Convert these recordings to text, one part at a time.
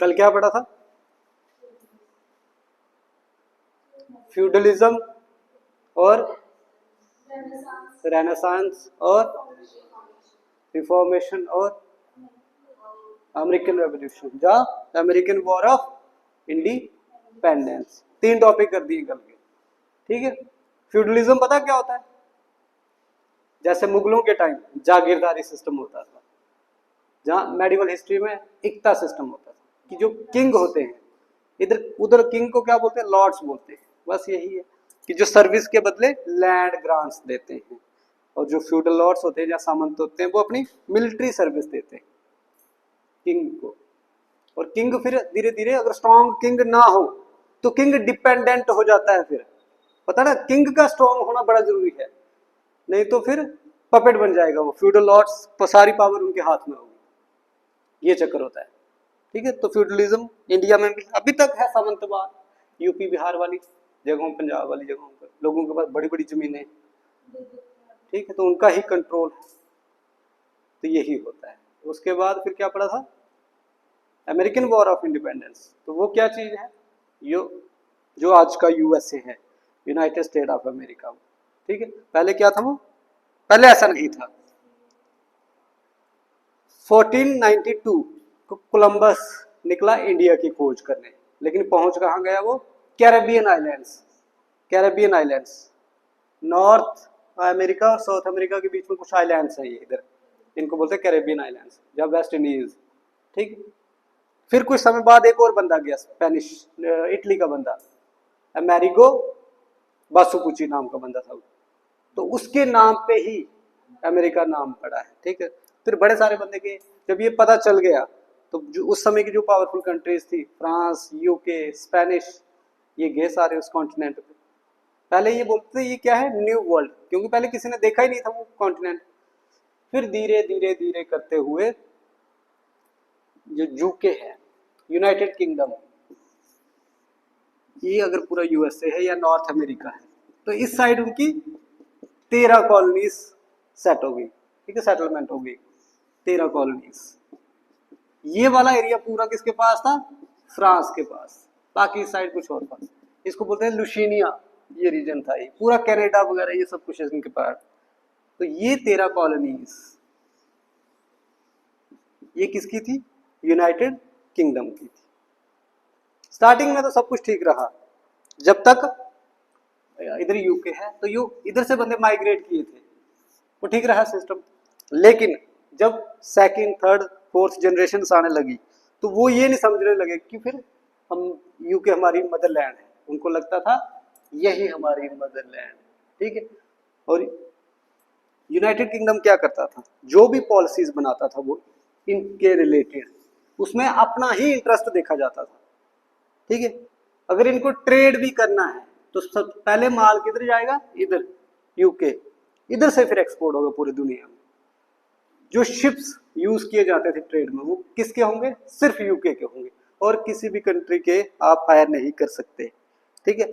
कल क्या पढ़ा था? फ्यूडलिज्म और रेनेसांस और रिफॉर्मेशन और अमेरिकन रेवोल्यूशन या American war of independence. 3 topic कर दिए कल के, ठीक है। फ्यूडलिज्म पता क्या होता है? जैसे मुगलों के टाइम जागीरदारी सिस्टम होता था, जहाँ मेडिवल हिस्ट्री में इक्ता सिस्टम होता था कि जो किंग होते हैं, इधर उधर किंग को क्या बोलते हैं? लॉर्ड्स बोलते हैं। बस यही है कि जो सर्विस के बदले लैंड ग्रांट्स देते हैं, और जो फ्यूडल लॉर्ड्स होते हैं या सामंत होते हैं वो अपनी मिलिट्री सर्विस देते हैं किंग को। और किंग फिर धीरे धीरे, अगर स्ट्रॉन्ग किंग ना हो तो किंग डिपेंडेंट हो जाता है। फिर पता ना, किंग का स्ट्रॉन्ग होना बड़ा जरूरी है, नहीं तो फिर पपेट बन जाएगा वो। फ्यूडल लॉर्ड्स पर सारी पावर उनके हाथ में होगी, ये चक्कर होता है, ठीक है। तो फ्यूडलिज्म इंडिया में भी अभी तक है सामंतवाद। यूपी बिहार वाली जगहों, पंजाब वाली जगहों पर लोगों के पास बड़ी बड़ी जमीनें, ठीक है, तो उनका ही कंट्रोल है। तो यही होता है। उसके बाद फिर क्या पढ़ा था? American war of independence. तो वो क्या चीज है? जो आज का यूएसए है, यूनाइटेड स्टेट ऑफ अमेरिका, ठीक है। पहले क्या था वो? पहले ऐसा नहीं था। 1492 को कोलंबस निकला इंडिया की खोज करने, लेकिन पहुंच कहाँ गया वो? Caribbean islands. Caribbean islands, north America और साउथ अमेरिका के बीच में कुछ आइलैंड्स हैं ये इधर, इनको बोलते हैं कैरेबियन आइलैंड्स या वेस्ट इंडीज, ठीक। फिर कुछ समय बाद एक और बंदा गया, स्पेनिश इटली का बंदा, अमेरिगो बासुपुची नाम का बंदा था, तो उसके नाम पे ही अमेरिका नाम पड़ा है, ठीक है। फिर बड़े सारे बंदे के जब ये पता चल गया, तो जो उस समय की जो पावरफुल कंट्रीज थी, फ्रांस, यूके, स्पेनिश, ये गए सारे उस कॉन्टिनेंट पे। पहले ये बोलते थे ये क्या है? न्यू वर्ल्ड, क्योंकि पहले किसी ने देखा ही नहीं था वो कॉन्टिनेंट। फिर धीरे धीरे धीरे करते हुए जो यूके है, यूनाइटेड किंगडम, ये अगर पूरा यूएसए है या नॉर्थ अमेरिका है, तो इस साइड उनकी 13 कॉलोनीज सेट हो गई, ठीक है, सेटलमेंट हो गई 13 कॉलोनीज। ये वाला एरिया पूरा किसके पास था? फ्रांस के पास। बाकी साइड कुछ और पास, इसको बोलते हैं लुशीनिया, ये रीजन था, ये पूरा कनाडा वगैरह ये सब कुछ इनके पास। तो ये 13 कॉलोनीज ये किसकी थी? यूनाइटेड किंगडम की थी। स्टार्टिंग में तो सब कुछ ठीक रहा, जब तक इधर यूके है तो इधर से बंदे माइग्रेट किए थे, वो ठीक रहा सिस्टम। लेकिन जब सेकंड, थर्ड, फोर्थ जनरेशन आने लगी, तो वो ये नहीं समझने लगे कि फिर हम यूके हमारी मदरलैंड है, उनको लगता था यही हमारी मदरलैंड, ठीक है। और यूनाइटेड किंगडम क्या करता था? जो भी पॉलिसीज बनाता था वो इनके रिलेटेड, उसमें अपना ही इंटरेस्ट देखा जाता था, ठीक है। अगर इनको ट्रेड भी करना है तो सब पहले माल किधर जाएगा? इधर यूके, इधर से फिर एक्सपोर्ट होगा पूरी दुनिया में। जो शिप्स यूज किए जाते थे ट्रेड में, वो किसके होंगे? सिर्फ यूके के होंगे, और किसी भी कंट्री के आप हायर नहीं कर सकते, ठीक है।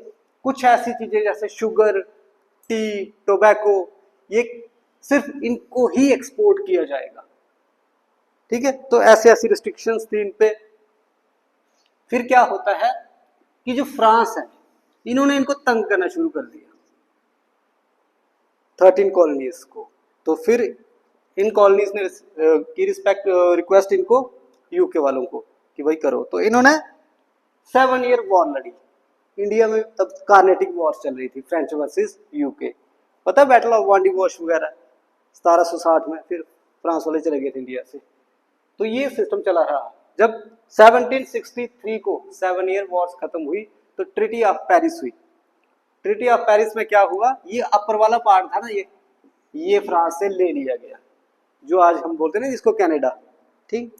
कुछ ऐसी चीजें जैसे शुगर, टी, टोबैको, ये सिर्फ इनको ही एक्सपोर्ट किया जाएगा, ठीक है। तो ऐसे ऐसी रिस्ट्रिक्शंस थी इन पे। फिर क्या होता है कि जो फ्रांस है, इन्होंने इनको तंग करना शुरू कर दिया 13 कॉलोनीज को। तो फिर इन कॉलोनीज ने की रिक्वेस्ट इनको, यूके वालों को, कि भाई करो। तो इन्होंने 7 ईयर वॉर लड़ी इंडिया में। तब कार्नेटिक वॉर चल रही थी, फ्रेंच वर्सेस यूके, पता है, बैटल ऑफ वांडी वॉश वगैरह 1760 में। फिर फ्रांस वाले चले गए थे इंडिया से। तो ये सिस्टम चला रहा। जब 1763 को 7 ईयर वॉर खत्म हुई, तो ट्रीटी ऑफ पेरिस हुई। ट्रीटी ऑफ पेरिस में क्या हुआ? ये अपर वाला पार्ट था ना, ये फ्रांस से ले लिया गया, जो आज हम बोलते हैं ना जिसको कनाडा, ठीक।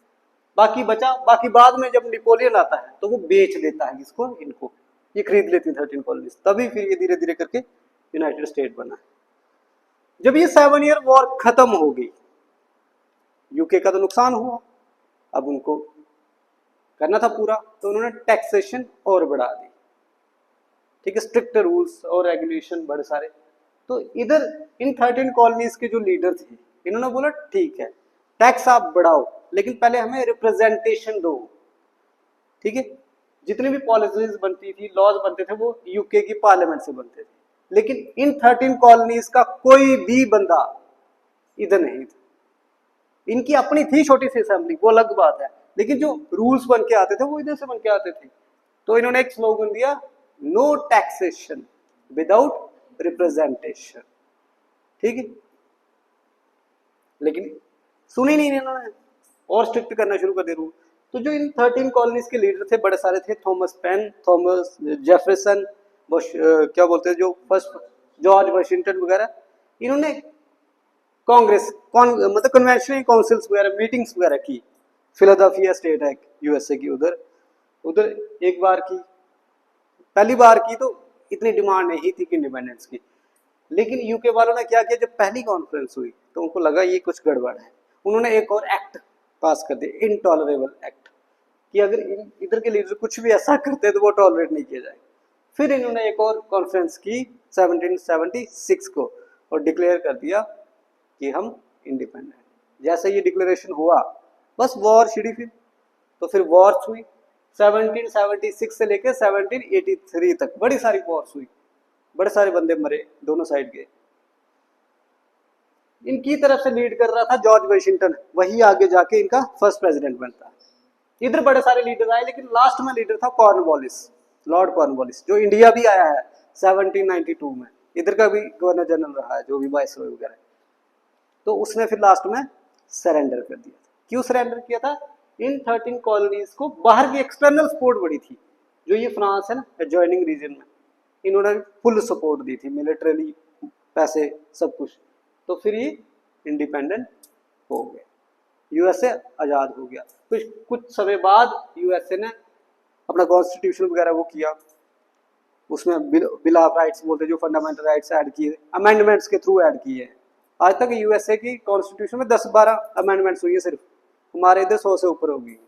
बाकी बचा, बाकी बाद में जब नेपोलियन आता है तो वो बेच देता है इसको, इनको, ये खरीद लेती 13 कॉलोनीज। तभी फिर ये धीरे धीरे करके यूनाइटेड स्टेट बना। जब ये 7 ईयर वॉर खत्म हो गई, यूके का तो नुकसान हुआ, अब उनको करना था पूरा, तो उन्होंने टैक्सेशन और बढ़ा दी, ठीक है, स्ट्रिक्ट रूल्स और रेगुलेशन बड़े सारे। तो इधर इन 13 कॉलोनीज के जो लीडर थे, इन्होंने बोला ठीक है टैक्स आप बढ़ाओ, लेकिन पहले हमें रिप्रेजेंटेशन दो, ठीक है, जितनी भी पॉलिसीज बनती थी, लॉज बनते थे, वो यूके की पार्लियामेंट से बनते थे। लेकिन इन 13 कॉलोनीज का कोई भी बंदा इधर नहीं था। इनकी अपनी थी छोटी सी असेंबली, वो अलग बात है, लेकिन जो रूल्स बन के आते थे वो इधर से बन के आते थे। तो इन्होंने एक स्लोगन दिया, नो टैक्सेशन विदाउट रिप्रेजेंटेशन। ठीक है, लेकिन सुनी नहीं इन्होंने और स्ट्रिक्ट करना शुरू कर दे रूल। तो जो इन 13 कॉलोनीज के लीडर थे, बड़े सारे थे, थॉमस पेन, थॉमस जेफरसन, क्या बोलते हैं जो फर्स्ट, जॉर्ज वाशिंगटन वगैरह, इन्होंने कांग्रेस मतलब कन्वेंशनल काउंसिल्स वगैरह, मीटिंग्स वगैरह की। फिलाडेल्फिया स्टेट है यूएसए की, उधर उधर एक बार की, पहली बार की तो इतनी डिमांड नहीं थी कि इंडिपेंडेंस की। लेकिन यूके वालों ने क्या किया, जब पहली कॉन्फ्रेंस हुई तो उनको लगा ये कुछ गड़बड़ है। उन्होंने एक और एक्ट पास कर दिया, इनटॉलरेबल एक्ट, कि अगर इधर के लीडर कुछ भी ऐसा करते तो वो टॉलरेट नहीं किया जाएगा। फिर इन्होंने एक और कॉन्फ्रेंस की 1776 को और डिक्लेयर कर दिया कि हम इंडिपेंडेंट। जैसे ये डिक्लेरेशन हुआ बस वॉर छिड़ी। फिर फिर वॉर्स हुई 1776 से लेकर 1783 तक, बड़ी सारी वॉर्स हुई, बड़े सारे बंदे मरे दोनों साइड के। इनकी तरफ से लीड कर रहा था जॉर्ज वाशिंगटन, वही आगे जाके इनका फर्स्ट प्रेसिडेंट बनता। इधर बड़े सारे लीडर आए, लेकिन लास्ट में लीडर था कॉर्नवालिस, लॉर्ड कॉर्नवालिस, जो इंडिया भी आया है 1792 में, इधर का भी गवर्नर जनरल रहा है, जो भी वाइसरॉय वगैरह। तो उसने फिर लास्ट में सरेंडर कर दिया। क्यों सरेंडर किया था? इन 13 कॉलोनीज को बाहर की एक्सटर्नल सपोर्ट बड़ी थी, जो ये फ्रांस है ना एडजॉइनिंग रीजन में, इन्होंने फुल सपोर्ट दी थी, मिलिट्रली, पैसे, सब कुछ। तो फिर ये इंडिपेंडेंट हो गए, यूएसए आज़ाद हो गया। कुछ समय बाद यूएसए ने अपना कॉन्स्टिट्यूशन वगैरह वो किया, उसमें बिल ऑफ राइट्स बोलते जो फंडामेंटल राइट्स ऐड किए, अमेंडमेंट्स के थ्रू ऐड किए हैं। आज तक यूएसए की कॉन्स्टिट्यूशन में 10-12 अमेंडमेंट्स हुई है सिर्फ, हमारे इधर 100 से ऊपर होगी।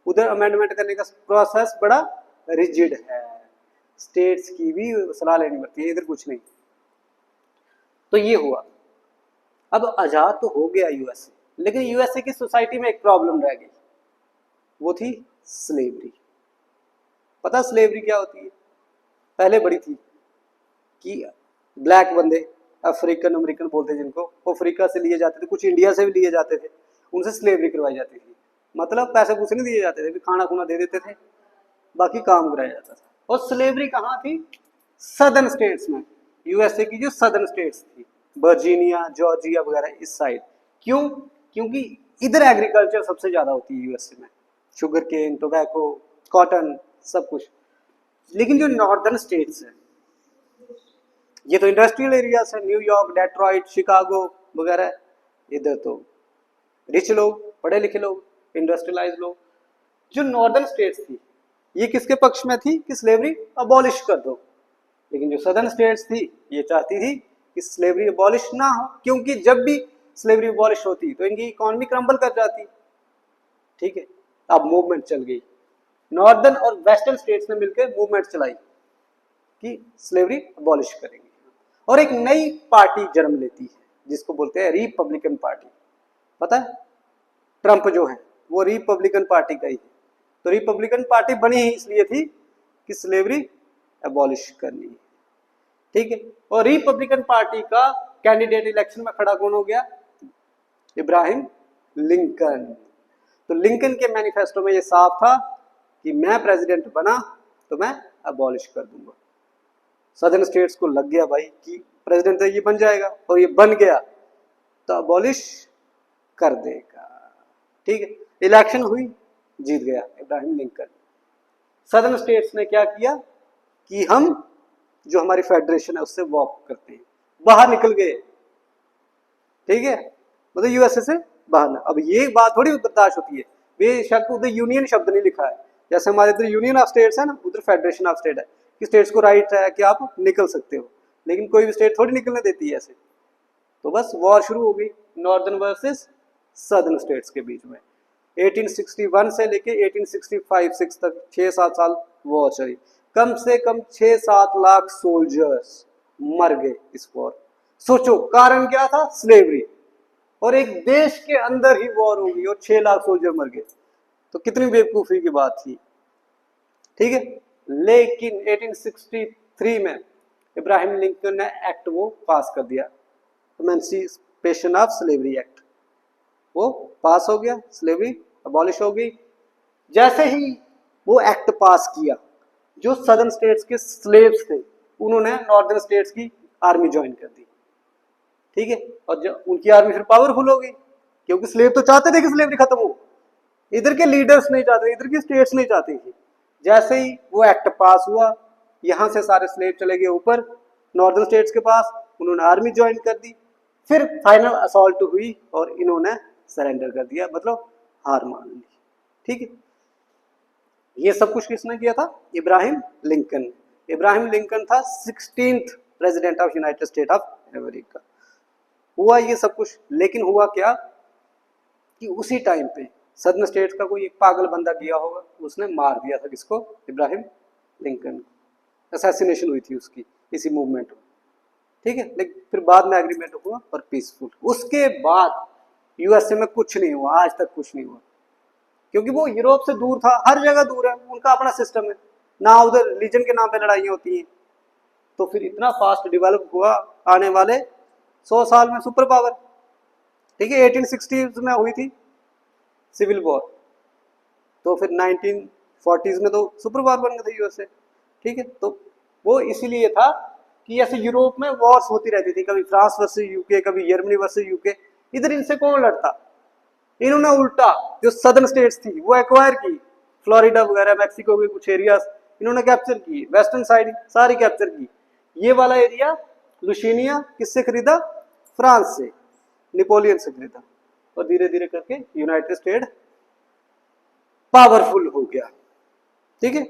उधर अमेंडमेंट करने का प्रोसेस बड़ा रिजिड है, स्टेट्स की भी सलाह लेनी पड़ती है, इधर कुछ नहीं। तो ये हुआ। अब आज़ाद तो हो गया यूएसए, लेकिन यूएसए की सोसाइटी में एक प्रॉब्लम रह गई, वो थी स्लेवरी। पता स्लेवरी क्या होती है? पहले बड़ी थी कि ब्लैक बंदे, अफ्रीकन अमेरिकन बोलते जिनको, वो अफ्रीका से लिए जाते थे, कुछ इंडिया से भी लिए जाते थे, उनसे स्लेवरी करवाई जाती थी। मतलब पैसे पूसे नहीं दिए जाते थे, खाना खुना दे देते थे, बाकी काम कराया जाता था। और स्लेवरी कहाँ थी? सदर्न स्टेट्स में, यूएसए की जो सदर्न स्टेट्स थी, वर्जीनिया, जॉर्जिया वगैरह, इस साइड। क्यों? क्योंकि इधर एग्रीकल्चर सबसे ज्यादा होती है यूएसए में, शुगर केन, टोबैको, कॉटन, सब कुछ। लेकिन जो नॉर्दर्न स्टेट्स हैं, ये तो इंडस्ट्रियल एरियाज है, न्यूयॉर्क, डेट्रॉइट, शिकागो वगैरह, इधर तो रिच लोग, पढ़े लिखे लोग, इंडस्ट्रियलाइज लोग। जो नॉर्दर्न स्टेट्स थी, ये किसके पक्ष में थी कि स्लेवरी अबॉलिश कर दो। लेकिन जो सदर्न स्टेट्स थी, ये चाहती थी कि स्लेवरी अबॉलिश ना हो, क्योंकि जब भी स्लेवरी अबॉलिश होती तो इनकी इकोनॉमी क्रम्बल कर जाती। ठीक है, अब मूवमेंट चल गई, नॉर्दर्न और वेस्टर्न स्टेट्स ने मिलकर मूवमेंट चलाई कि स्लेवरी अबॉलिश करेंगे, और एक नई पार्टी जन्म लेती है जिसको बोलते हैं रिपब्लिकन पार्टी। पता है, ट्रंप जो है वो रिपब्लिकन पार्टी का ही है। तो रिपब्लिकन पार्टी बनी ही इसलिए थी कि स्लेवरी अबॉलिश करनी है। ठीक है, और रिपब्लिकन पार्टी का कैंडिडेट इलेक्शन में खड़ा कौन हो गया? इब्राहिम लिंकन। तो लिंकन के मैनिफेस्टो में ये साफ था कि मैं प्रेसिडेंट बना तो मैं अबॉलिश कर दूंगा। सदर्न स्टेट्स को लग गया भाई कि प्रेसिडेंट तो ये बन जाएगा, और ये बन गया तो अबॉलिश कर देगा। ठीक है, इलेक्शन हुई, जीत गया इब्राहिम लिंकन। सदर्न स्टेट्स ने क्या किया कि हम जो हमारी फेडरेशन है उससे वॉक करते हैं, बाहर निकल गए। ठीक है, मतलब यूएसए से बाहर। अब ये बात थोड़ी बर्दाश्त होती है, बेशक उधर यूनियन शब्द नहीं लिखा है, जैसे हमारे इधर यूनियन ऑफ स्टेट्स है ना, उधर फेडरेशन ऑफ स्टेट है कि स्टेट्स को राइट है कि आप निकल सकते हो, लेकिन कोई भी स्टेट थोड़ी निकलने देती है ऐसे। तो बस वॉर शुरू हो गई नॉर्दर्न वर्सेस सदर्न स्टेट्स के बीच में। 1861 से लेके 1865-6 तक 6-7 साल वॉर चली। कम से कम 6-7 लाख सोल्जर्स मर गए इस वॉर। सोचो कारण क्या था? स्लेवरी। और एक देश के अंदर ही वॉर हो गई और 6 लाख सोल्जर मर गए, तो कितनी बेवकूफी की बात थी। ठीक है। लेकिन 1863 में इब्राहिम लिंकन ने एक्ट वो पास कर दिया, इमेंसिपेशन ऑफ स्लेवरी एक्ट, वो पास हो गया, स्लेवरी अबॉलिश हो गई। जैसे ही वो एक्ट पास किया, जो सदर्न स्टेट्स के स्लेव्स थे उन्होंने नॉर्दर्न स्टेट्स की आर्मी ज्वाइन कर दी, ठीक है। और जब उनकी आर्मी फिर पावरफुल हो गई, क्योंकि स्लेव तो चाहते थे कि स्लेवरी खत्म हो, इधर के लीडर्स नहीं चाहते, इधर की स्टेट्स नहीं चाहती थी। जैसे ही वो एक्ट पास हुआ, यहां से सारे स्लेव चले गए ऊपर नॉर्दर्न स्टेट्स के पास, उन्होंने आर्मी ज्वाइन कर दी। फिर फाइनल असॉल्ट हुई और इन्होंने सरेंडर कर दिया, मतलब हार मान ली, ठीक है। ये सब कुछ किसने किया था? इब्राहिम लिंकन। इब्राहिम लिंकन था 16th president of United state of America. हुआ ये सब कुछ, लेकिन हुआ क्या कि उसी टाइम पे सदर्न स्टेट्स का कोई एक पागल बंदा गया होगा, उसने मार दिया था किसको? इब्राहिम लिंकन को। असैसिनेशन हुई थी उसकी इसी मूवमेंट में, ठीक है। लेकिन फिर बाद में एग्रीमेंट हुआ और पीसफुल। उसके बाद यूएसए में कुछ नहीं हुआ, आज तक कुछ नहीं हुआ, क्योंकि वो यूरोप से दूर था, हर जगह दूर है, उनका अपना सिस्टम है ना, उधर रिलीजन के नाम पे लड़ाइयाँ होती हैं। तो फिर इतना फास्ट डेवलप हुआ, आने वाले 100 साल में सुपर पावर, ठीक है। 1860s में हुई थी सिविल वॉर, तो फिर 1940s में तो सुपर पावर बन गया था यूएसए, ठीक है। तो वो इसीलिए था कि ऐसे यूरोप में वॉर्स होती रहती थी, कभी फ्रांस वर्सेस यूके, कभी जर्मनी वर्सेस यूके, इधर इनसे कौन लड़ता? इन्होंने उल्टा जो सदर्न स्टेट्स थी वो एक्वायर की, फ्लोरिडा वगैरह, मैक्सिको के कुछ एरियाज इन्होंने कैप्चर किए, वेस्टर्न साइड सारी कैप्चर की। ये वाला एरिया लुशीनिया किससे खरीदा? फ्रांस से, नेपोलियन से खरीदा, और धीरे धीरे करके यूनाइटेड स्टेट पावरफुल हो गया, ठीक है।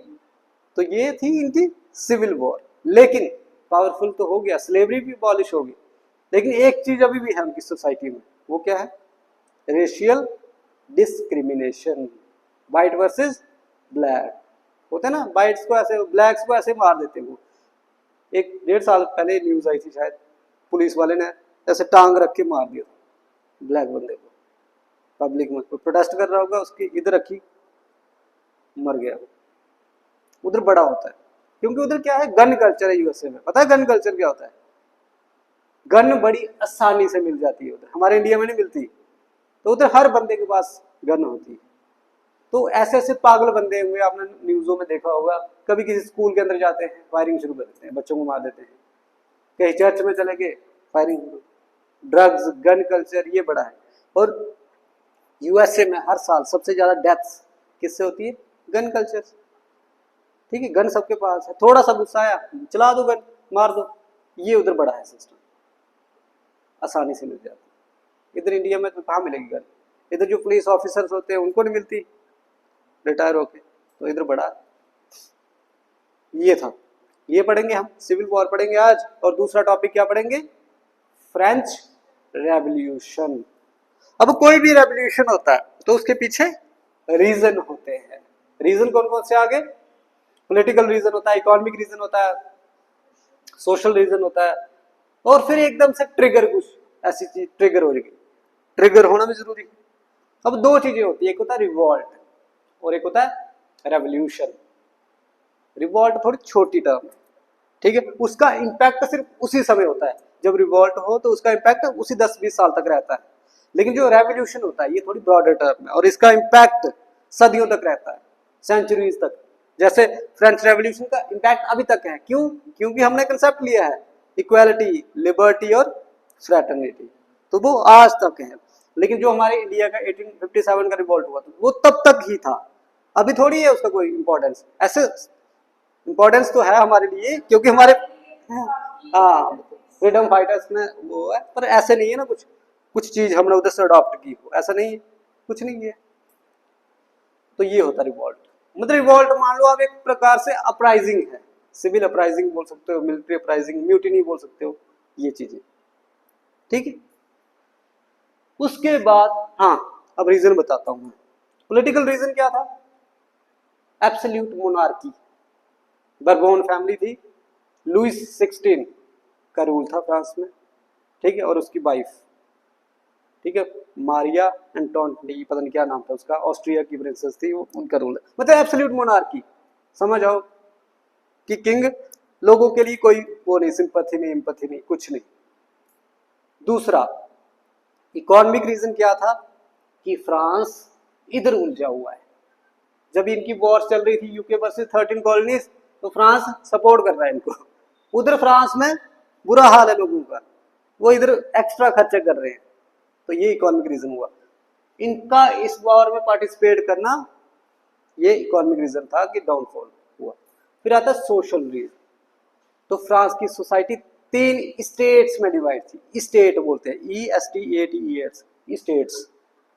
तो ये थी इनकी सिविल वॉर, लेकिन पावरफुल तो हो गया, स्लेवरी भी अबॉलिश होगी, लेकिन एक चीज अभी भी है उनकी सोसाइटी में, वो क्या है? Racial discrimination, white versus black होते हैं ना, वाइट्स को ऐसे, ब्लैक्स को ऐसे मार देते हैं। वो एक 1.5 साल पहले न्यूज आई थी शायद, पुलिस वाले ने ऐसे टांग रख के मार दिया ब्लैक बंदे को, पब्लिक में कोई प्रोटेस्ट कर रहा होगा, उसकी इधर रखी, मर गया। उधर बड़ा होता है, क्योंकि उधर क्या है, गन कल्चर है यूएसए में। पता है गन कल्चर क्या होता है? गन बड़ी आसानी से मिल जाती है उधर, हमारे इंडिया में नहीं मिलती। तो उधर हर बंदे के पास गन होती है। तो ऐसे ऐसे पागल बंदे हुए, आपने न्यूज़ों में देखा होगा, कभी किसी स्कूल के अंदर जाते हैं फायरिंग शुरू कर देते हैं, बच्चों को मार देते हैं, कहीं चर्च में चले गए फायरिंग शुरू। ड्रग्स, गन कल्चर ये बड़ा है। और यूएसए में हर साल सबसे ज्यादा डेथ्स किससे होती है? गन कल्चर, ठीक है। गन सबके पास है, थोड़ा सा गुस्सा आया चला दो गन, मार दो, ये उधर बड़ा है सिस्टम, आसानी से मिल जाता है। इधर इंडिया में तो कहाँ मिलेगी गन? इधर जो पुलिस ऑफिसर्स होते हैं उनको नहीं मिलती रिटायर होके, तो इधर बड़ा ये था। ये पढ़ेंगे हम, सिविल वॉर पढ़ेंगे आज। और दूसरा टॉपिक क्या पढ़ेंगे? French revolution. अब कोई भी रेवोल्यूशन होता है तो उसके पीछे रीजन होते हैं। रीजन कौन कौन से आगे? पॉलिटिकल रीजन होता है, इकोनॉमिक रीजन होता है, सोशल रीजन होता है, और फिर एकदम से ट्रिगर, कुछ ऐसी चीज ट्रिगर हो रही है, ट्रिगर होना भी जरूरी है। अब दो चीजें होती है, एक होता है रिवॉल्ट और एक होता है रेवोल्यूशन। रिवॉल्ट थोड़ी छोटी टर्म है, ठीक है, उसका इंपैक्ट सिर्फ उसी समय होता है जब रिवॉल्ट हो, तो उसका इंपैक्ट उसी 10-20 साल तक रहता है। लेकिन जो रेवोल्यूशन होता है ये थोड़ी ब्रॉडर टर्म है और इसका इंपैक्ट सदियों तक रहता है, सेंचुरीज तक। जैसे फ्रेंच रेवोल्यूशन का इंपैक्ट अभी तक है, क्यों? क्योंकि हमने कंसेप्ट लिया है इक्वालिटी, लिबर्टी और फ्रेटर्निटी, तो वो आज तक है। लेकिन जो हमारे इंडिया का 1857 का रिवॉल्ट हुआ था वो तब तक ही था, अभी थोड़ी है उसका कोई इंपॉर्टेंस। ऐसे इंपॉर्टेंस तो है हमारे लिए क्योंकि हमारे हाँ फ्रीडम फाइटर्स में वो है, पर ऐसे नहीं है ना, कुछ कुछ चीज हमने उधर से अडॉप्ट की हो, ऐसा नहीं है, कुछ नहीं है। तो ये होता रिवॉल्ट। मतलब रिवॉल्ट मान लो आप एक प्रकार से अपराइजिंग है, सिविल अपराइजिंग बोल सकते हो, मिलिट्री अपराइजिंग, म्यूटिनी बोल सकते हो, ये चीजें, ठीक है। उसके बाद हाँ, अब रीजन बताता हूं मैं। पॉलिटिकल रीजन क्या था? एब्सोल्यूट मोनार्की, बर्बोन फैमिली थी, लुइस 16 का रूल था फ्रांस में, ठीक है, और उसकी वाइफ, ठीक है, मारिया एंटोनी, पता नहीं क्या नाम था उसका, ऑस्ट्रिया की प्रिंसेस थी वो, उनका रूल है, मतलब एब्सोल्यूट मोनार्की। समझ आओ कि किंग लोगों के लिए कोई वो नहीं, सिंपैथी नहीं, एम्पैथी नहीं, कुछ नहीं। दूसरा इकोनॉमिक रीजन क्या था कि फ्रांस इधर उलझा हुआ है। जब इनकी वॉर चल रही थी यूके वर्सेस 13 कॉलोनीज, तो फ्रांस सपोर्ट कर रहा है इनको। उधर फ्रांस में बुरा हाल है लोगों का, वो इधर एक्स्ट्रा खर्चे कर रहे हैं। तो ये इकोनॉमिक रीजन हुआ इनका इस वॉर में पार्टिसिपेट करना, ये इकोनॉमिक रीजन था कि डाउनफॉल हुआ। फिर आता सोशल रीजन। तो फ्रांस की सोसाइटी 3 स्टेट्स में डिवाइड थी। स्टेट बोलते हैं ESTATES, स्टेट्स।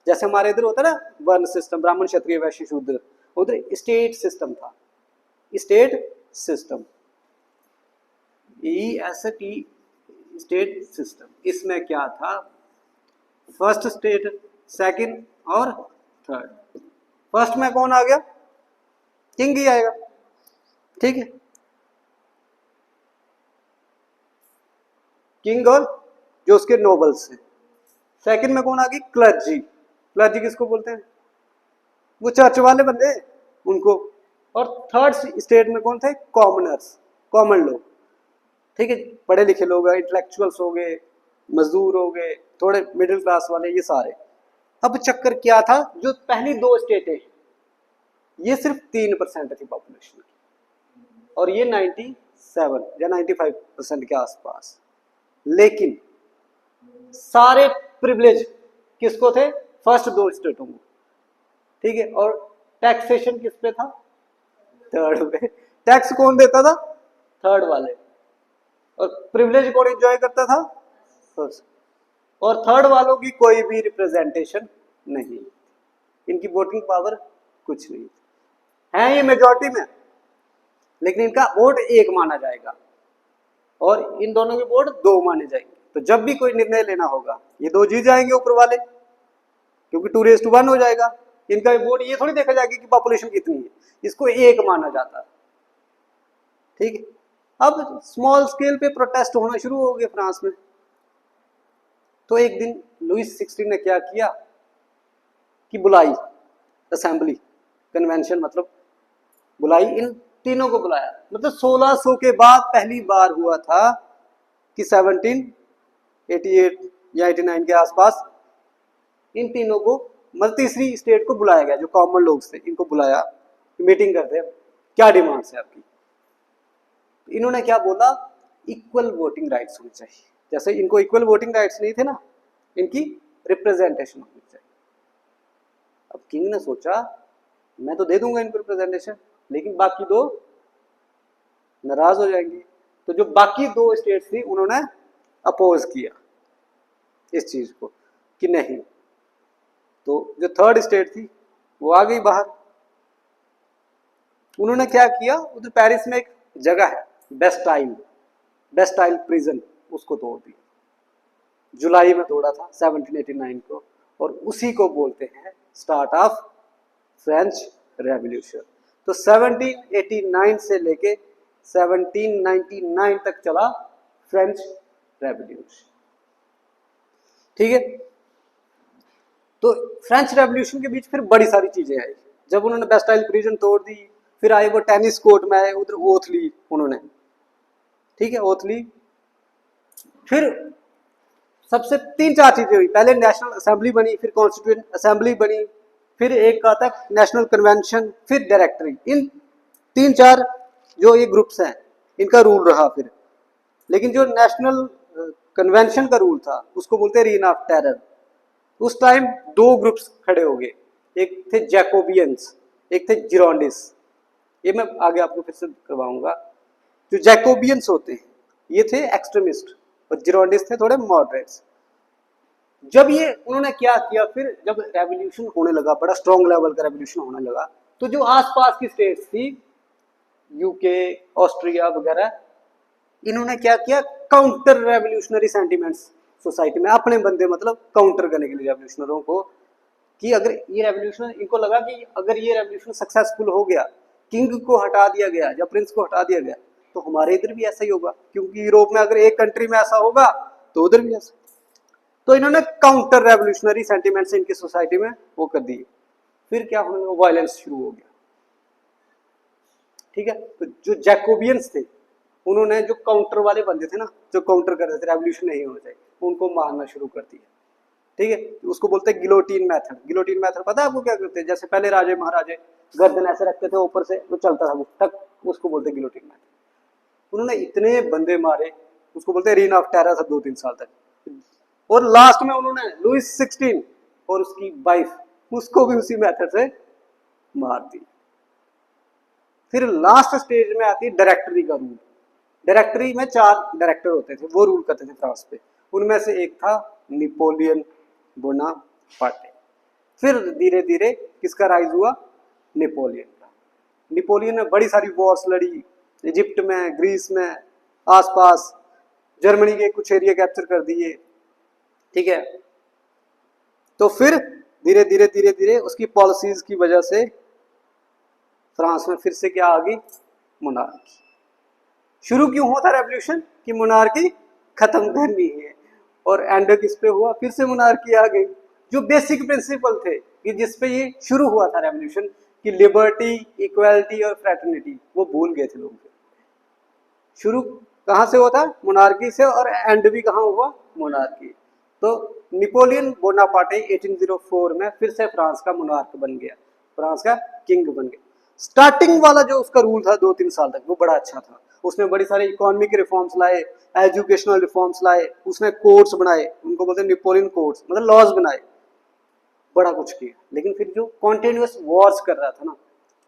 जैसे हमारे इधर होता है ना वर्ण सिस्टम, ब्राह्मण क्षत्रिय वैश्य शूद्र, उधर स्टेट सिस्टम था। State system EST state system. इसमें क्या था, फर्स्ट स्टेट, सेकंड और थर्ड। फर्स्ट में कौन आ गया, किंग ही आएगा, ठीक है, किंग और जो उसके नोबल्स हैं। सेकंड में कौन आ गई, क्लर्जी। क्लर्जी किसको बोलते हैं, वो चर्च वाले बंदे उनको। और थर्ड स्टेट में कौन थे, कॉमनर्स, कॉमन लोग, ठीक है, पढ़े लिखे लोग, इंटेलेक्चुअल्स हो गए, मजदूर हो गए, थोड़े मिडिल क्लास वाले, ये सारे। अब चक्कर क्या था, जो पहली 2 स्टेटें ये सिर्फ 3% थी पॉपुलेशन की, और ये 97 या 95% के आसपास। लेकिन सारे प्रिविलेज किसको थे, फर्स्ट 2 स्टेटों को, ठीक है। और टैक्सेशन किस पे था, थर्ड पे। टैक्स कौन देता था, थर्ड वाले। और प्रिविलेज कौन एंजॉय करता था, फर्स्ट। और थर्ड वालों की कोई भी रिप्रेजेंटेशन नहीं, इनकी वोटिंग पावर कुछ नहीं है, ये मेजॉरिटी में, लेकिन इनका वोट 1 माना जाएगा और इन दोनों के वोट 2 माने जाएंगे। तो जब भी कोई निर्णय लेना होगा, ये 2 जीत जाएंगे ऊपर वाले, क्योंकि 2:1 हो जाएगा। इनका वोट ये थोड़ी देखा जाएगा कि पॉपुलेशन कितनी है, इसको 1 माना जाता है, ठीक है। अब स्मॉल स्केल पे प्रोटेस्ट होना शुरू हो गए फ्रांस में। तो एक दिन लुइस 16 ने क्या किया कि बुलाई असेंबली, कन्वेंशन, मतलब बुलाई, इन तीनों को बुलाया। मतलब 1600 के बाद पहली बार हुआ था कि 1788 या 89 के आसपास इन तीनों को, मतलब तीसरी स्टेट को बुलाया गया, जो कॉमन लोग थे, इनको बुलाया, मीटिंग करते हैं, क्या डिमांड्स है आपकी। इन्होंने क्या बोला, इक्वल वोटिंग राइट्स होनी चाहिए। जैसे इनको इक्वल वोटिंग राइट्स नहीं थे ना, इनकी रिप्रेजेंटेशन होनी चाहिए। अब किंग ने सोचा मैं तो दे दूंगा इनको रिप्रेजेंटेशन, लेकिन बाकी 2 नाराज हो जाएंगे। तो जो बाकी 2 स्टेट्स थी उन्होंने अपोज किया इस चीज को कि नहीं। तो जो थर्ड स्टेट थी वो आ गई बाहर। उन्होंने क्या किया, उधर पेरिस में एक जगह है बेस्टाइल प्रिजन, उसको तोड़ दिया। जुलाई में तोड़ा था 1789 को, और उसी को बोलते हैं स्टार्ट ऑफ फ्रेंच रेवोल्यूशन। तो 1789 से लेके 1799 तक चला फ्रेंच रेवोल्यूशन, ठीक है। तो फ्रेंच रेवोल्यूशन के बीच फिर बड़ी सारी चीजें आई। जब उन्होंने बेस्टाइल प्रिजन तोड़ दी, फिर आए वो टेनिस कोर्ट में आए, उधर ओथ ली उन्होंने, ठीक है, ओथ ली। फिर सबसे 3-4 चीजें हुई। पहले नेशनल असेंबली बनी, फिर कॉन्स्टिट्यूएंट असेंबली बनी, फिर एक का था नेशनल कन्वेंशन, फिर डायरेक्टरी। इन 3-4 जो ये ग्रुप्स हैं इनका रूल रहा फिर। लेकिन जो नेशनल कन्वेंशन का रूल था उसको बोलते हैं रीन ऑफ टेरर। उस टाइम 2 ग्रुप्स खड़े हो गए, एक थे जैकोबियंस, एक थे जिरोंडिस। ये मैं आगे आपको फिर से करवाऊंगा। जो जैकोबियंस होते हैं ये थे एक्सट्रीमिस्ट, और जिरोंडिस थे थोड़े मॉडरेट्स। जब ये उन्होंने क्या किया, फिर जब रेवोल्यूशन होने लगा, बड़ा स्ट्रॉन्ग लेवल का रेवोल्यूशन होने लगा, तो जो आसपास की स्टेट्स थी, यूके, ऑस्ट्रिया वगैरह, इन्होंने क्या किया, काउंटर रेवोल्यूशनरी सेंटिमेंट्स सोसाइटी में अपने बंदे, मतलब काउंटर करने के लिए रेवोल्यूशनरों को, कि अगर ये रेवोल्यूशन, इनको लगा कि अगर ये रेवोल्यूशन सक्सेसफुल हो गया, किंग को हटा दिया गया या प्रिंस को हटा दिया गया, तो हमारे इधर भी ऐसा ही होगा, क्योंकि यूरोप में अगर एक कंट्री में ऐसा होगा तो उधर भी ऐसा। तो इन्होंने काउंटर रेवोल्यूशनरी सेंटिमेंट्स इनकी सोसाइटी में वो कर दिए। फिर क्या होने लगा, वायलेंस शुरू हो गया, ठीक है। तो जो जैकोबियंस थे उन्होंने जो काउंटर वाले बंदे थे ना, जो काउंटर कर रहे थे रेवोल्यूशन नहीं होना चाहिए, उनको मारना शुरू कर दिया, ठीक है। तो उसको बोलते हैं गिलोटिन मेथड। गिलोटिन मेथड पता है आपको क्या करते हैं? जैसे पहले राजे महाराजे गर्दन ऐसे रखते थे, ऊपर से वो चलता था वो टक, उसको बोलते हैं गिलोटिन मेथड। उन्होंने इतने बंदे मारे, उसको बोलते हैं रीन ऑफ टेरर था 2-3 साल तक। और लास्ट में उन्होंने लुइस 16 और उसकी वाइफ, उसको भी उसी मेथड से मार दी। फिर लास्ट स्टेज में आती है डायरेक्टरी का रूल। डायरेक्टरी में 4 डायरेक्टर होते थे, वो रूल करते थे फ्रांस पे। उनमें से एक था नेपोलियन बोनापार्टे। फिर धीरे धीरे किसका राइज हुआ? नेपोलियन का। नेपोलियन ने बड़ी सारी वॉर्स लड़ी, इजिप्ट में, ग्रीस में, आसपास जर्मनी के कुछ एरिया कैप्चर कर दिए, ठीक है। तो फिर धीरे धीरे धीरे धीरे उसकी पॉलिसीज की वजह से फ्रांस में फिर से क्या आ गई? मोनार्की। शुरू क्यों हुआ था रेवोल्यूशन? कि मोनार्की खत्म करनी है, और एंड किस पे हुआ? फिर से मोनार्की आ गई। जो बेसिक प्रिंसिपल थे कि जिस पे ये शुरू हुआ था रेवोल्यूशन, कि लिबर्टी, इक्वालिटी और फ्रेटर्निटी, वो भूल गए थे लोग। शुरू कहाँ से हुआ था? मोनार्की से, और एंड भी कहाँ हुआ? मोनार्की। तो नेपोलियन बोनापार्टे 1804 में फिर से फ्रांस का मोनार्क बन गया, फ्रांस का किंग बन गया। स्टार्टिंग वाला जो उसका रूल था 2-3 साल तक, वो बड़ा अच्छा था। उसने बड़ी सारी इकोनॉमिक रिफॉर्म्स लाए, एजुकेशनल रिफॉर्म्स लाए, उसने कोर्ट्स बनाए, उनको बोलते हैं नेपोलियन कोर्ट्स, मतलब लॉज बनाए, बड़ा कुछ किया। लेकिन फिर जो कॉन्टिन्यूअस वॉर्स कर रहा था ना,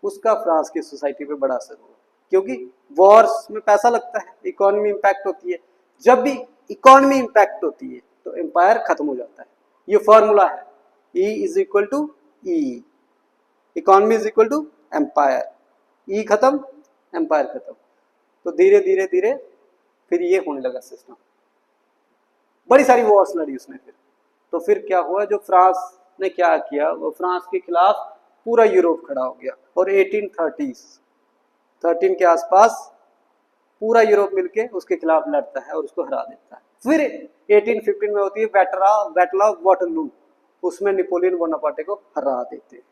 उसका फ्रांस की सोसाइटी पे बड़ा असर हुआ, क्योंकि वॉर्स में पैसा लगता है, इकोनॉमी इंपैक्ट होती है। जब भी इकोनॉमी इंपैक्ट होती है तो एम्पायर खत्म हो जाता है। ये फॉर्मूला है, E is equal to E, economy is equal to empire, E खत्म, एम्पायर खत्म। तो धीरे धीरे धीरे फिर ये होने लगा सिस्टम। बड़ी सारी वॉर्स लड़ी उसने फिर। तो फिर क्या हुआ? जो फ्रांस ने क्या किया, वो फ्रांस के खिलाफ पूरा यूरोप खड़ा हो गया, और 1813 के आसपास पूरा यूरोप मिलके उसके खिलाफ लड़ता है और उसको हरा देता है। फिर 1815 में होती है बैटल ऑफ वाटरलू, उसमें नेपोलियन बोनापार्टे को हरा देते हैं।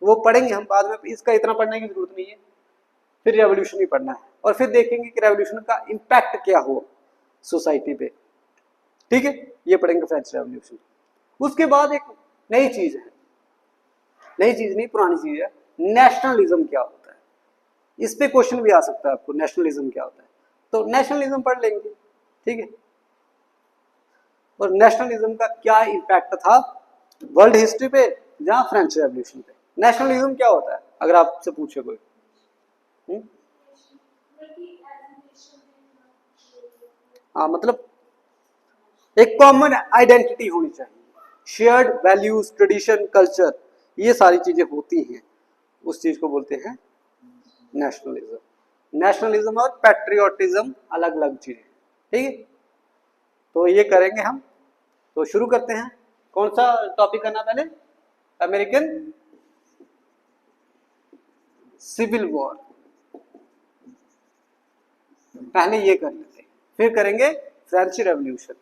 वो पढ़ेंगे हम बाद में, इसका इतना पढ़ने की जरूरत नहीं है। फिर रेवोल्यूशन ही पढ़ना है, और फिर देखेंगे कि रेवोल्यूशन का इम्पैक्ट क्या हुआ सोसाइटी पे, ठीक है। ये पढ़ेंगे फ्रेंच रेवोल्यूशन। उसके बाद एक नई चीज है, नई चीज नहीं, पुरानी चीज है, नेशनलिज्म क्या होता है। इस पे क्वेश्चन भी आ सकता है आपको, नेशनलिज्म क्या होता है। तो नेशनलिज्म पढ़ लेंगे, ठीक है। और नेशनलिज्म का क्या इम्पैक्ट था वर्ल्ड हिस्ट्री पे या फ्रेंच रेवोल्यूशन पे। नेशनलिज्म क्या होता है अगर आपसे पूछे कोई? हाँ, मतलब एक कॉमन आइडेंटिटी होनी चाहिए, शेयर्ड वैल्यूज, ट्रेडिशन, कल्चर, ये सारी चीजें होती हैं, उस चीज को बोलते हैं नेशनलिज्म। नेशनलिज्म और पैट्रियोटिज्म अलग अलग चीजें, ठीक है। तो ये करेंगे हम। तो शुरू करते हैं। कौन सा टॉपिक करना पहले? अमेरिकन सिविल वॉर, पहले ये कर लेते हैं, फिर करेंगे फ्रेंच रेवोल्यूशन।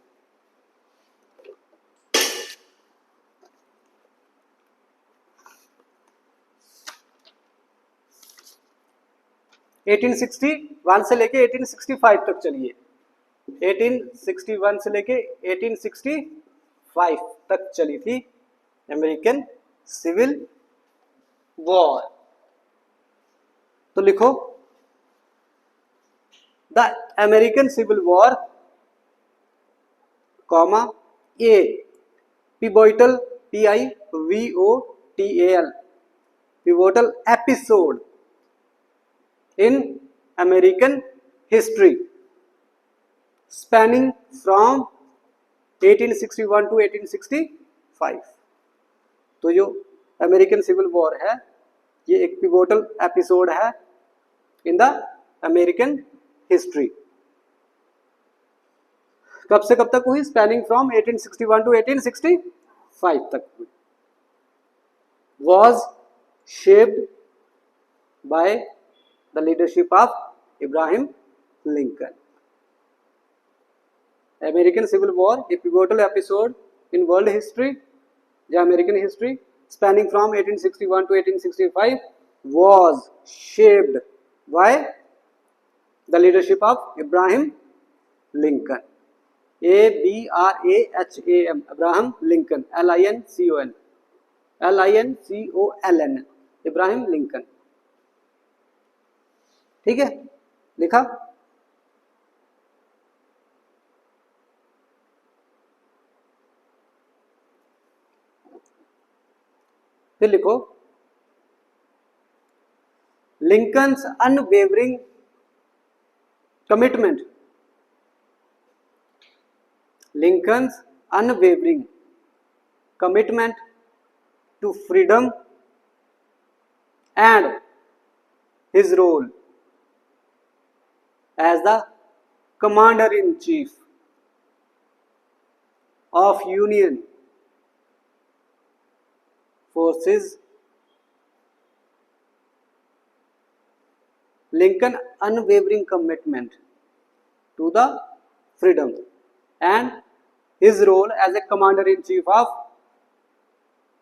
एटीन 1861 से लेके 1865 तक चलिए। 1861 से लेके 1865 तक चली थी अमेरिकन सिविल वॉर। तो लिखो, the American civil war, comma, a pivotal, PIVOTAL, pivotal episode in American history spanning from 1861 to 1865। तो जो अमेरिकन सिविल वॉर है ये एक पिवोटल एपिसोड है इन द अमेरिकन हिस्ट्री। कब से कब तक हुई? स्पैनिंग फ्रॉम 1861 टू 1865 तक हुई। Was shaped by the leadership of Abraham Lincoln। American Civil War, a pivotal episode in world history, या American history, spanning from 1861 to 1865, was shaped by the leadership of Ibrahim Lincoln, ABRAHAM, Abraham Lincoln, LINCON, Ibrahim Lincoln. ठीक है, लिखा। फिर लिखो, Lincoln's unwavering commitment, Lincoln's unwavering commitment to freedom and his role as the commander-in-chief of Union forces. Lincoln's unwavering commitment to the freedom and his role as a commander-in-chief of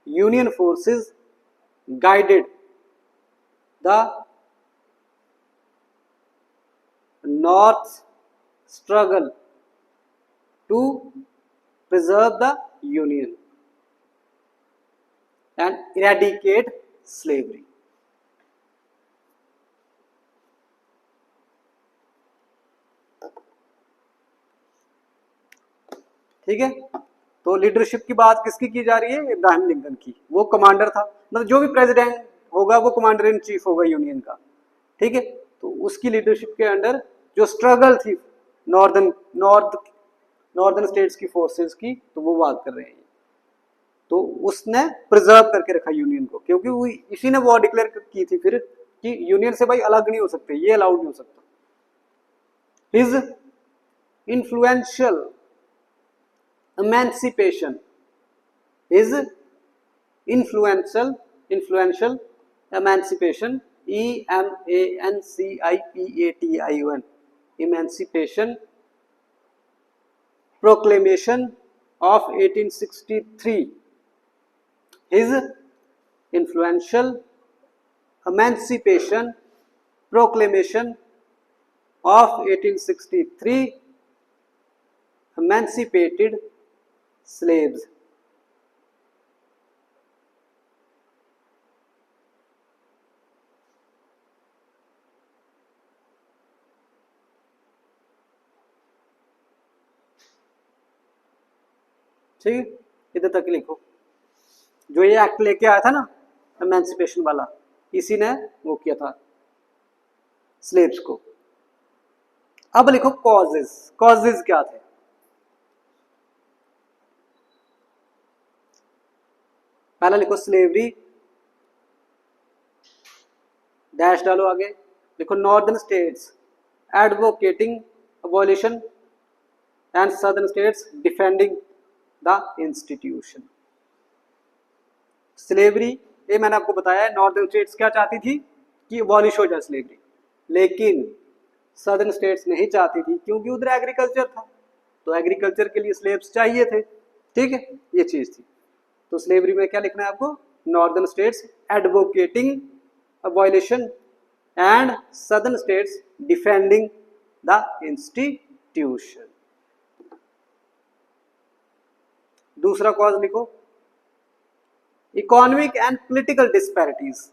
Union forces guided the North's struggle to preserve the Union and eradicate slavery. ठीक है, तो leadership की बात किसकी की जा रही है? इब्राहिम लिंकन की। वो कमांडर था, मतलब जो भी प्रेसिडेंट होगा वो कमांडर इन चीफ होगा यूनियन का। ठीक है, तो उसकी लीडरशिप के अंडर जो स्ट्रगल थी नॉर्दर्न स्टेट्स की फोर्सेस की, तो वो बात कर रहे हैं। तो उसने प्रिजर्व करके रखा यूनियन को, क्योंकि वो इसी ने वॉर डिक्लेयर की थी फिर कि यूनियन से भाई अलग नहीं हो सकते, ये अलाउड नहीं हो सकता। His influential emancipation, is influential emancipation, EMANCIPATION, emancipation proclamation of 1863, his influential emancipation proclamation of 1863 emancipated slaves. ठीक है, इधर तक लिखो। जो ये एक्ट लेके आया था ना एमेंसिपेशन वाला, इसी ने वो किया था स्लेव्स को। अब लिखो कॉजेज। कॉजेज क्या थे? पहला लिखो स्लेवरी, डैश डालो आगे, लिखो northern states advocating abolition and southern states defending the institution. Slavery, ये मैंने आपको बताया, नॉर्दर्न स्टेट्स क्या चाहती थी कि अबॉलिश हो जाए स्लेवरी, लेकिन सदर्न स्टेट्स नहीं चाहती थी, क्योंकि उधर एग्रीकल्चर था, तो एग्रीकल्चर के लिए स्लेव्स चाहिए थे। ठीक है, ये चीज थी। तो स्लेवरी में क्या लिखना है आपको? Northern states advocating abolition and southern states defending the institution. दूसरा कॉज लिखो, इकोनॉमिक एंड पॉलिटिकल डिस्पैरिटीज।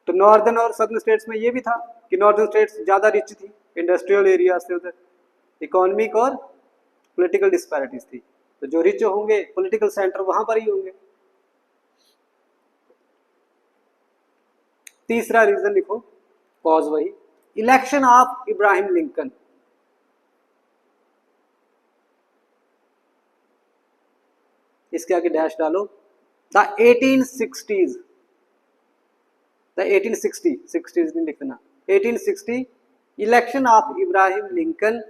तो नॉर्दर्न और सदर्न स्टेट्स में ये भी था कि नॉर्दर्न स्टेट्स ज्यादा रिच थी, इंडस्ट्रियल एरिया से, उधर इकोनॉमिक और पॉलिटिकल डिस्पैरिटीज थी। तो जो रिच होंगे पॉलिटिकल सेंटर वहां पर ही होंगे। तीसरा रीजन लिखो, कॉज वही, इलेक्शन ऑफ इब्राहिम लिंकन। इसके आगे डैश डालो। द 1860s, द 1860 नहीं लिखना, 1860 election of Ibrahim Lincoln,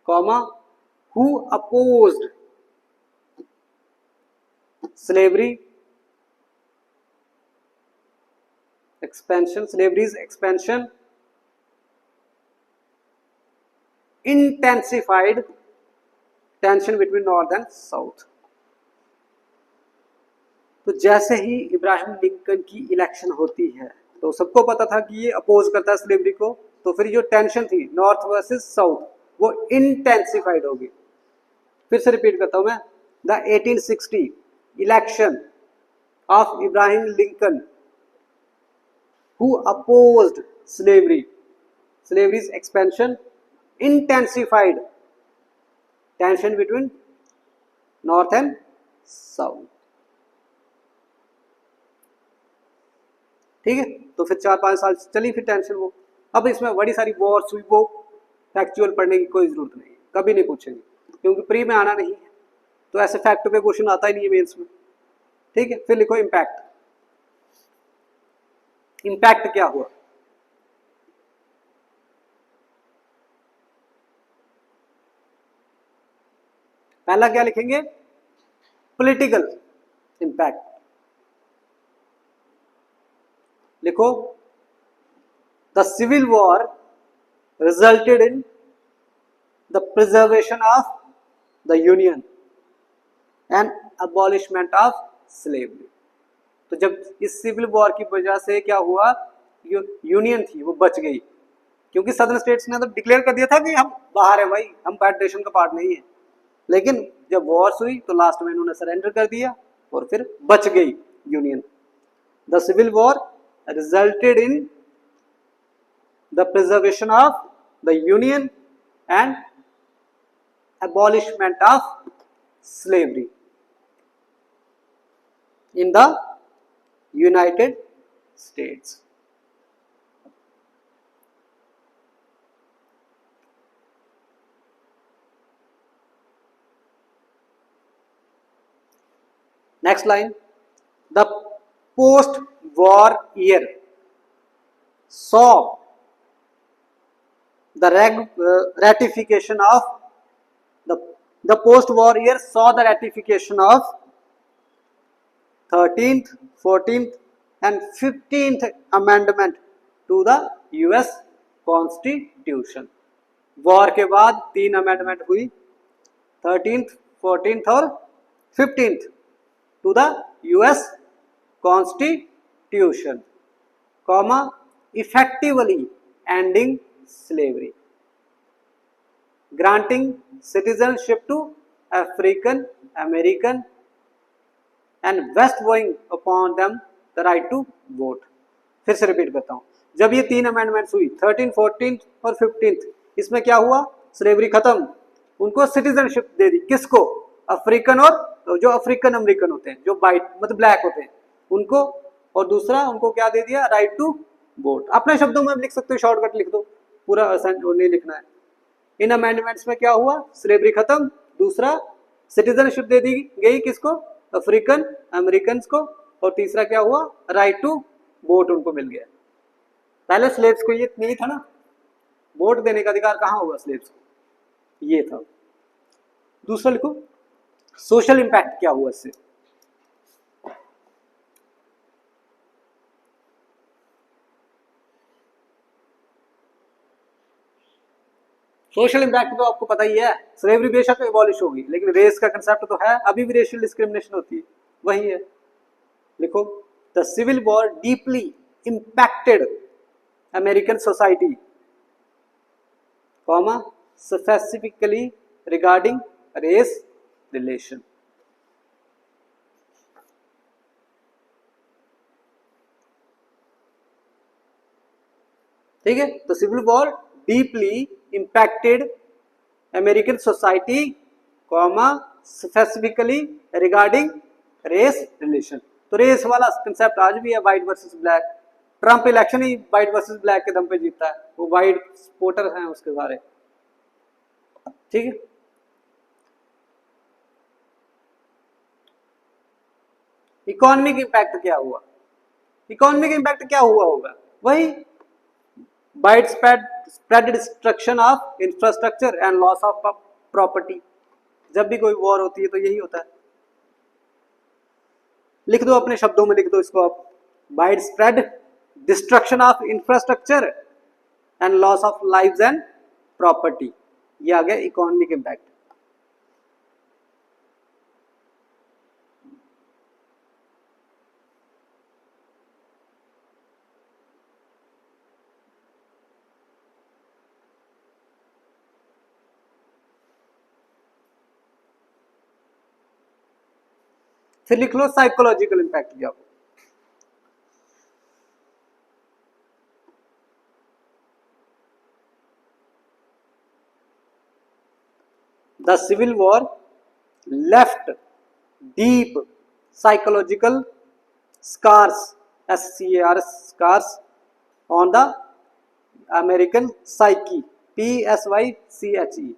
comma, who opposed slavery expansion, slavery's expansion, intensified tension between north and south। तो जैसे ही इब्राहिम लिंकन की इलेक्शन होती है, तो सबको पता था कि ये अपोज करता है स्लेवरी को, तो फिर जो टेंशन थी नॉर्थ वर्सेस साउथ वो इंटेंसिफाइड होगी। फिर से रिपीट करता हूं मैं, the 1860 election of Ibrahim Lincoln who opposed slavery's expansion intensified tension between north and south। ठीक है, तो फिर 4-5 साल चली फिर टेंशन वो। अब इसमें बड़ी सारी वॉर्स हुई, वो फैक्चुअल पढ़ने की कोई जरूरत नहीं, कभी नहीं पूछेंगे क्योंकि प्री में आना नहीं है, तो ऐसे फैक्ट पे क्वेश्चन आता ही नहीं है मेंस में। ठीक है, फिर लिखो इम्पैक्ट। इम्पैक्ट क्या हुआ? पहला क्या लिखेंगे? Political impact. लिखो, the civil war resulted in the preservation of the union and abolishment of slavery. तो जब इस सिविल वॉर की वजह से क्या हुआ, यूनियन थी वो बच गई, क्योंकि सदर्न स्टेट्स ने तो डिक्लेयर कर दिया था कि हम बाहर है भाई, हम फेडरेशन का पार्ट नहीं है। लेकिन जब वॉर्स हुई तो लास्ट में इन्होंने सरेंडर कर दिया और फिर बच गई union. The civil war resulted in the preservation of the union and abolishment of slavery in the United States। Next line, the post-war year saw the ratification of the post-war year saw the ratification of 13th, 14th and 15th amendment to the US Constitution। War के बाद 3 amendment हुई, 13th, 14th और 15th to the US Constitution, comma effectively ending slavery, granting citizenship to African American and bestowing upon them the right to vote। फिर से repeat करता हूं, जब ये 3 अमेंडमेंट्स हुई 13, 14 और 15, इसमें क्या हुआ, स्लेवरी खत्म, उनको सिटीजनशिप दे दी। किसको? अफ्रीकन और जो अफ्रीकन अमेरिकन होते हैं, जो वाइट मतलब ब्लैक होते हैं उनको, और दूसरा उनको क्या दे दिया, राइट टू वोट। अपने शब्दों में लिख सकते हो, शॉर्टकट लिख दो, पूरा नहीं लिखना है। इन अमेंडमेंट्स में क्या हुआ, स्लेवरी खत्म, दूसरा सिटीजनशिप दे दी गई किसको, अफ्रीकन अमेरिकन को, और तीसरा क्या हुआ, राइट टू वोट उनको मिल गया। पहले स्लेव्स को ये नहीं था ना, वोट देने का अधिकार कहां होगा स्लेव्स को, ये था। दूसरा लिखो, सोशल इंपैक्ट क्या हुआ इससे। सोशल इंपैक्ट तो आपको पता ही है, स्लेवरी बेशक एबॉलिश होगी लेकिन रेस का कंसेप्ट तो है, अभी भी रेशियल डिस्क्रिमिनेशन होती है, वही है। लिखो, the civil war deeply impacted American society, comma specifically regarding race relation. ठीक है, तो सिविल वॉर डीपली impacted American society, comma specifically regarding race relation। तो रेस वाला कंसेप्ट आज भी है, white versus black. Trump election ही व्हाइट वर्सेस ब्लैक के दम पे जीतता है, वो व्हाइट सपोर्टर हैं उसके सारे। ठीक है, इकोनॉमिक इंपैक्ट क्या हुआ, इकोनॉमिक इंपैक्ट क्या हुआ होगा, वही wide spread destruction of infrastructure and loss of property. जब भी कोई वॉर होती है तो यही होता है। लिख दो, अपने शब्दों में लिख दो इसको आप, wide spread destruction of infrastructure and loss of lives and property, ये आ गया इकोनॉमिक इंपैक्ट। फिर लिख लो साइकोलॉजिकल इंपैक्ट क्या हो। The civil war left deep psychological scars, SCAR scars on the American psyche, PSYCHE।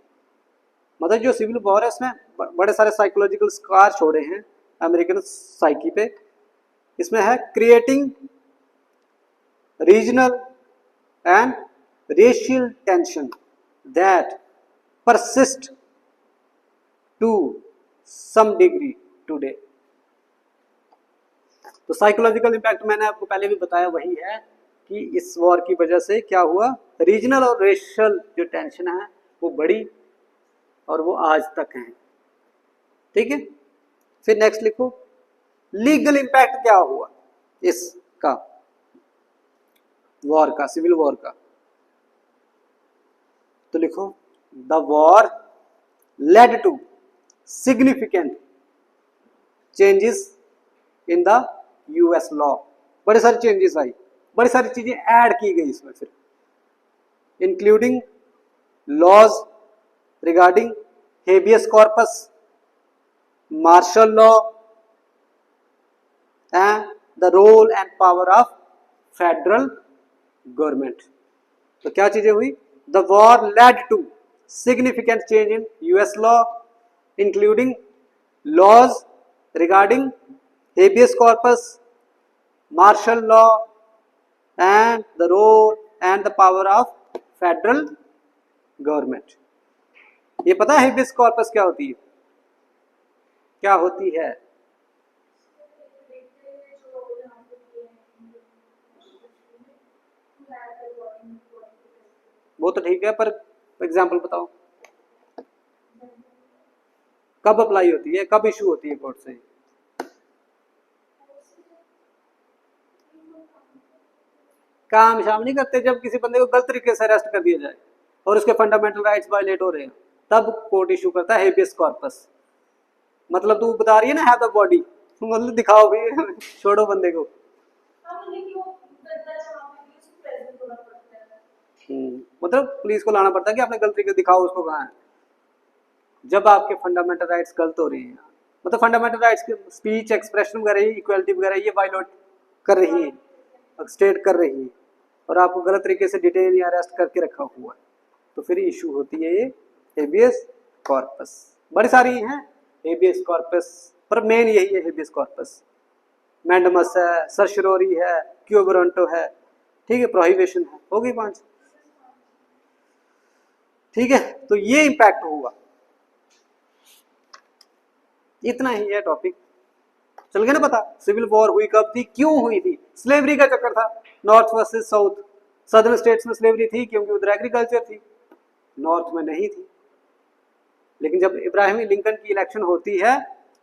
मतलब जो सिविल वॉर है इसमें बड़े सारे साइकोलॉजिकल स्कार छोड़े हैं अमेरिकन साइकी पे। इसमें है creating regional and racial tension that persist to some degree today. तो साइकोलॉजिकल इम्पैक्ट मैंने आपको पहले भी बताया वही है कि इस वॉर की वजह से क्या हुआ, रीजनल और रेशियल जो टेंशन है वो बढ़ी और वो आज तक है। ठीक है, फिर नेक्स्ट लिखो लीगल इम्पैक्ट क्या हुआ इसका, वॉर का, सिविल वॉर का। तो लिखो the war led to significant changes in the US law. बड़े सारे चेंजेस आई, बड़ी सारी चीजें ऐड की गई इसमें, फिर including laws regarding habeas corpus, martial law and the role and power of federal government. तो क्या चीजें हुई, the war led to significant change in US law including laws regarding habeas corpus, martial law and the role and the power of federal government। ये पता है habeas corpus क्या होती है, क्या होती है? वो तो ठीक है, पर एग्जांपल बताओ कब अप्लाई होती है, कब इशू होती है कोर्ट से? काम शाम नहीं करते, जब किसी बंदे को गलत तरीके से अरेस्ट कर दिया जाए और उसके फंडामेंटल राइट्स वायलेट हो रहे हैं, तब कोर्ट इशू करता है हेबियस कॉर्पस। मतलब तू बता रही है ना हैव द बॉडी, मतलब दिखाओ भी छोड़ो बंदे को। मतलब पुलिस को लाना पड़ता है कि आपने गलत तरीके दिखाओ उसको कहाँ है। जब आपके फंडामेंटल राइट्स गलत हो रही हैं, मतलब फंडामेंटल राइट्स के स्पीच एक्सप्रेशन वगैरह, इक्वलिटी वगैरह ये वायलेट कर रही है, स्टेट कर रही है, और आपको गलत तरीके से डिटेन या अरेस्ट करके रखा हुआ है, तो फिर इशू होती है ये हेबियस कॉर्पस। बड़ी सारी हैं हेबियस कॉर्पस, पर मेन यही है हेबियस कॉर्पस। मैंडमस है, सर्शियोरी है, क्यू वारंटो है, ठीक है, प्रोहिबिशन है, हो गई 5। ठीक है, तो ये इंपैक्ट हुआ, इतना ही है टॉपिक। चल गया ना पता, सिविल वॉर हुई कब थी, क्यों हुई थी? स्लेवरी का चक्कर था, north versus south. Southern states में स्लेवरी थी क्योंकि उधर एग्रीकल्चर थी, नॉर्थ में नहीं थी। लेकिन जब इब्राहिम लिंकन की इलेक्शन होती है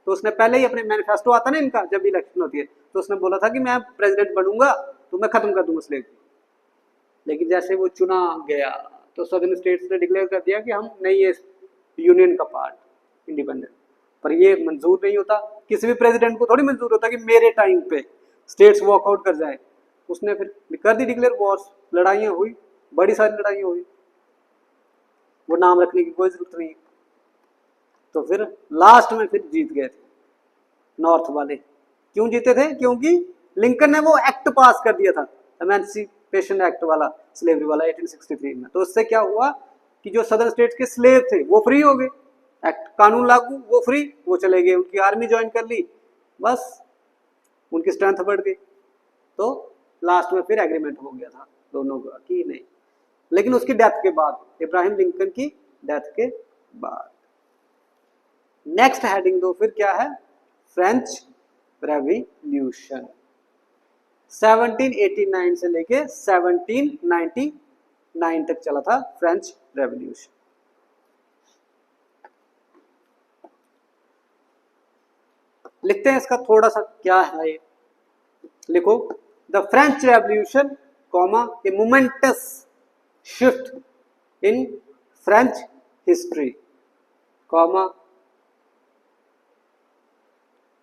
तो उसने पहले ही अपने मैनिफेस्टो आता ना इनका, जब इलेक्शन होती है तो उसने बोला था कि मैं प्रेसिडेंट बनूंगा तो मैं खत्म कर दूंगा स्लेवरी। लेकिन जैसे वो चुना गया तो सदर्न स्टेट्स ने डिक्लेयर कर दिया कि हम नहीं है यूनियन का पार्ट, इंडिपेंडेंट। पर ये मंजूर नहीं होता, किसी भी प्रेसिडेंट को थोड़ी मंजूर होता कि मेरे टाइम पे स्टेट्स वॉकआउट कर जाए। उसने फिर कर दी डिक्लेयर वॉर्स, लड़ाइयाँ हुई, बड़ी सारी लड़ाइयाँ हुई, वो नाम रखने की कोई जरूरत नहीं। तो फिर लास्ट में फिर जीत गए थे नॉर्थ वाले। क्यों जीते थे? क्योंकि लिंकन ने वो एक्ट पास कर दिया था, एमेंसिपेशन एक्ट वाला, स्लेवरी वाला 1863 में। तो उससे क्या हुआ कि जो सदर्न स्टेट्स के स्लेव थे वो फ्री हो गए, एक्ट कानून लागू, वो फ्री, वो चले गए, उनकी आर्मी ज्वाइन कर ली, बस उनकी स्ट्रेंथ बढ़ गई। तो लास्ट में फिर एग्रीमेंट हो गया था दोनों का कि नहीं। लेकिन उसकी डेथ के बाद, इब्राहिम लिंकन की डेथ के बाद। नेक्स्ट हेडिंग दो फिर क्या है, फ्रेंच रेवोल्यूशन 1789 से लेके 1799 तक चला था फ्रेंच रेवोल्यूशन। लिखते हैं इसका थोड़ा सा क्या है ये, लिखो the French revolution comma A moments shift in French history comma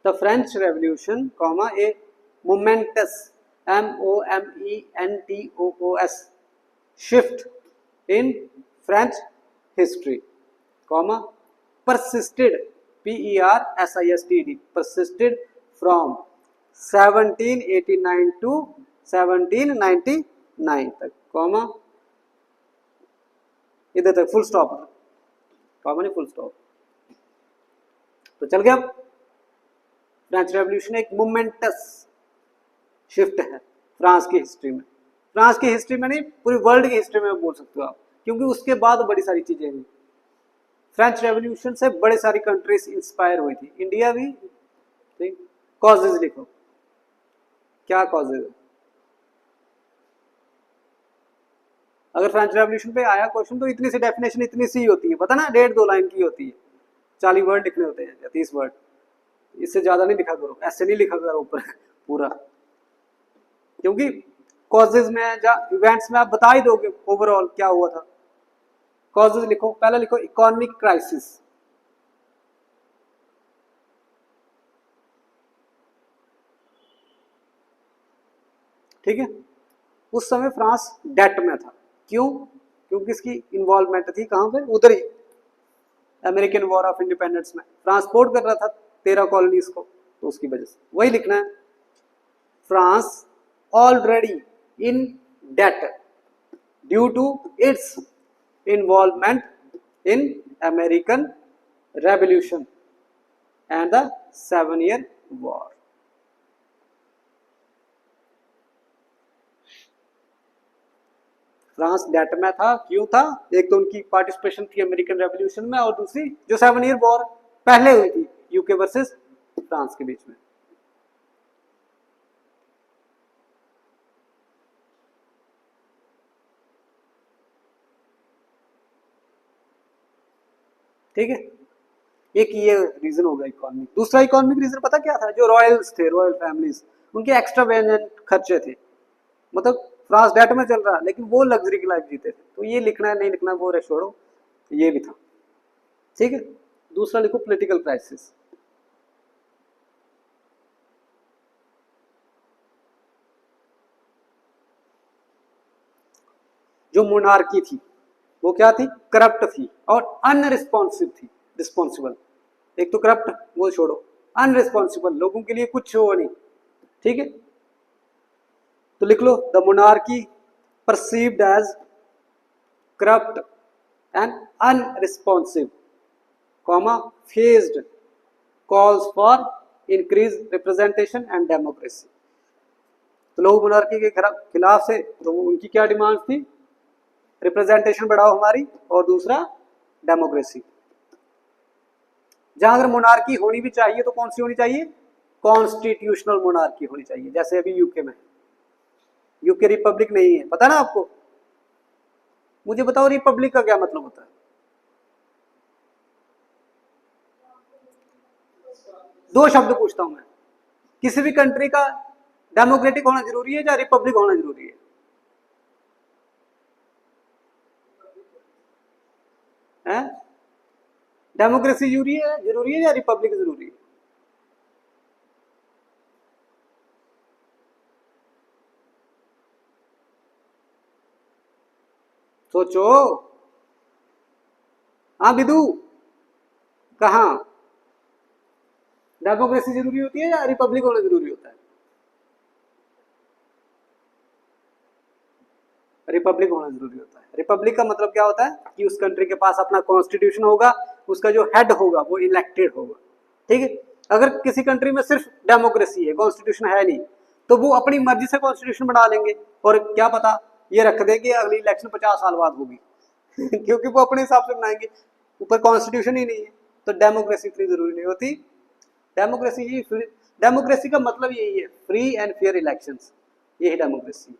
the French revolution comma A moments MOMENTOOS shift in French history comma persisted PERSISTED persisted from 1789 to 1799 तक कॉमा इधर तक फुल स्टॉप कॉमा नहीं full stop. तो चल गया। French revolution एक moments shift है France की हिस्ट्री में, फ्रांस की हिस्ट्री में नहीं पूरी वर्ल्ड की हिस्ट्री में बोल सकते हो आप, क्योंकि उसके बाद बड़ी सारी चीजें हुई। फ्रेंच रेवोल्यूशन से बड़ी सारी कंट्रीज इंस्पायर हुई थी, इंडिया भी। ठीक, कॉजेज लिखो, क्या कॉजेज है। अगर फ्रेंच रेवोल्यूशन पे आया क्वेश्चन तो इतनी सी डेफिनेशन इतनी सी होती है, पता ना, 1.5-2 लाइन की होती है, 40 वर्ड लिखने होते हैं या 30 वर्ड, इससे ज्यादा नहीं लिखा करो, ऐसे नहीं लिखा करो ऊपर पूरा, क्योंकि कॉजेज में या इवेंट्स में आप बता ही दोगे ओवरऑल क्या हुआ था। कॉजेज लिखो, पहले लिखो इकोनॉमिक क्राइसिस, ठीक है। उस समय फ्रांस डेट में था, क्यों? क्योंकि इसकी इन्वॉल्वमेंट थी कहां पे, उधर ही अमेरिकन वॉर ऑफ इंडिपेंडेंस में फ्रांस सपोर्ट कर रहा था 13 कॉलोनीज को, तो उसकी वजह से वही लिखना है। France already in debt due to its involvement in American Revolution and the 7-year war। France debt में था, क्यों था? एक तो उनकी पार्टिसिपेशन थी अमेरिकन रेवोल्यूशन में, और दूसरी जो 7-year वॉर पहले हुई थी यूके वर्सेस फ्रांस के बीच में। ठीक है, एक ये रीजन होगा इकोनॉमिक। दूसरा इकोनॉमिक रीजन पता क्या था? जो रॉयल्स थे, रॉयल फैमिलीज, उनके एक्स्ट्रावेगेंट खर्चे थे, मतलब फ्रांस डेट में चल रहा लेकिन वो लग्जरी की लाइफ जीते थे। तो ये लिखना है नहीं लिखना वो छोड़ो, ये भी था। ठीक है, दूसरा लिखो पॉलिटिकल क्राइसिस। जो मोनार्की थी वो क्या थी? करप्ट थी और अनरिस्पॉन्सिव थी। रिस्पॉन्सिबल, एक तो करप्ट वो छोड़ो, अनरिस्पॉन्सिबल, लोगों के लिए कुछ हो नहीं। ठीक है, तो लिख लो the monarchy perceived as corrupt and unresponsive comma faced calls for increase representation and democracy. तो लोग मोनार्की के खिलाफ से, तो उनकी क्या डिमांड थी? रिप्रेजेंटेशन बढ़ाओ हमारी, और दूसरा डेमोक्रेसी। जहां अगर मोनार्की होनी भी चाहिए तो कौन सी होनी चाहिए? कॉन्स्टिट्यूशनल मोनार्की होनी चाहिए, जैसे अभी यूके में। यूके रिपब्लिक नहीं है, पता ना आपको? मुझे बताओ रिपब्लिक का क्या मतलब होता है? दो शब्द पूछता हूं मैं, किसी भी कंट्री का डेमोक्रेटिक होना जरूरी है या रिपब्लिक होना जरूरी है? डेमोक्रेसी जरूरी है या रिपब्लिक जरूरी है? सोचो। हाँ विदु, कहा डेमोक्रेसी जरूरी होती है या रिपब्लिक होना जरूरी होता है? रिपब्लिक होना जरूरी होता है। रिपब्लिक का मतलब क्या होता है कि उस कंट्री के पास अपना कॉन्स्टिट्यूशन होगा, उसका जो हेड होगा वो इलेक्टेड होगा। ठीक है, अगर किसी कंट्री में सिर्फ डेमोक्रेसी है, कॉन्स्टिट्यूशन है नहीं, तो वो अपनी मर्जी से कॉन्स्टिट्यूशन बना लेंगे, और क्या पता ये रख देंगे अगली इलेक्शन 50 साल बाद होगी क्योंकि वो अपने हिसाब से बनाएंगे, ऊपर कॉन्स्टिट्यूशन ही नहीं है। तो डेमोक्रेसी इतनी जरूरी नहीं होती। डेमोक्रेसी का मतलब यही है, फ्री एंड फेयर इलेक्शंस, यही डेमोक्रेसी।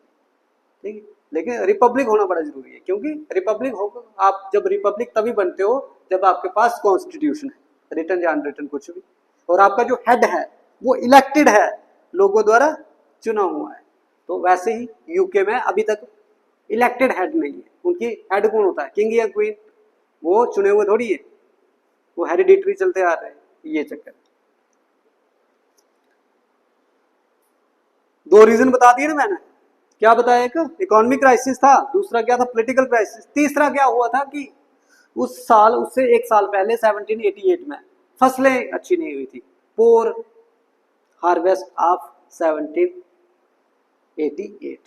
ठीक है, लेकिन रिपब्लिक होना बड़ा जरूरी है, क्योंकि रिपब्लिक होगा, आप जब रिपब्लिक तभी बनते हो जब आपके पास कॉन्स्टिट्यूशन है, रिटन या अनरिटन कुछ भी, और आपका जो हेड है वो इलेक्टेड है, लोगों द्वारा चुना हुआ है। तो वैसे ही यूके में अभी तक इलेक्टेड हेड नहीं है। उनकी हेड कौन होता है? किंग या क्वीन, वो चुने हुए थोड़ी है, वो हेरिडिटरी चलते आ रहे हैं, ये चक्कर। दो रीजन बता दिए ना मैंने। क्या बताया? एक इकोनॉमिक क्राइसिस था, दूसरा क्या था? Political crisis. तीसरा क्या हुआ था कि उस साल, उससे एक साल पहले 1788 में फसलें अच्छी नहीं हुई थी। पोर हार्वेस्ट ऑफ 1788।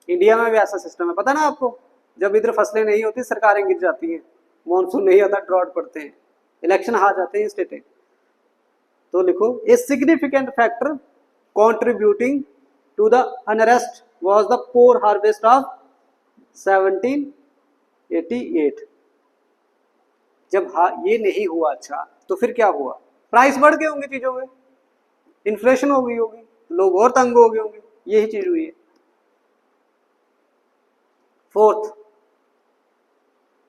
इंडिया में भी ऐसा सिस्टम है, पता ना आपको? जब इधर फसलें नहीं होती सरकारें गिर जाती हैं, मॉनसून नहीं आता ड्रॉट पड़ते हैं, इलेक्शन हार जाते हैं स्टेटें। तो लिखो, a significant factor contributing to the unrest was the poor harvest of 1788। जब ये नहीं हुआ अच्छा, तो फिर क्या हुआ? प्राइस बढ़ गए होंगे चीजों में, इन्फ्लेशन हो गई होगी, लोग और तंग हो गए होंगे, यही चीज हुई है। Fourth,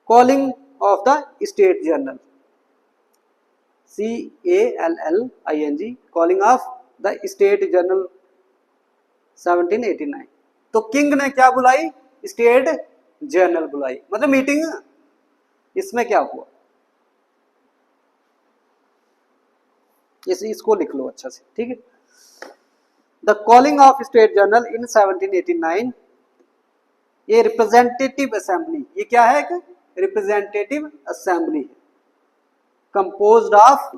calling of the state journal, CALLING, calling of the state journal 1789। तो किंग ने क्या बुलाई? स्टेट जर्नल बुलाई, मतलब मीटिंग। इसमें क्या हुआ? इसको लिख लो अच्छा से, ठीक है। The calling of state journal in 1789, ये रिप्रेजेंटेटिव असेंबली, ये क्या है? कि रिप्रेजेंटेटिव असेंबली है, composed of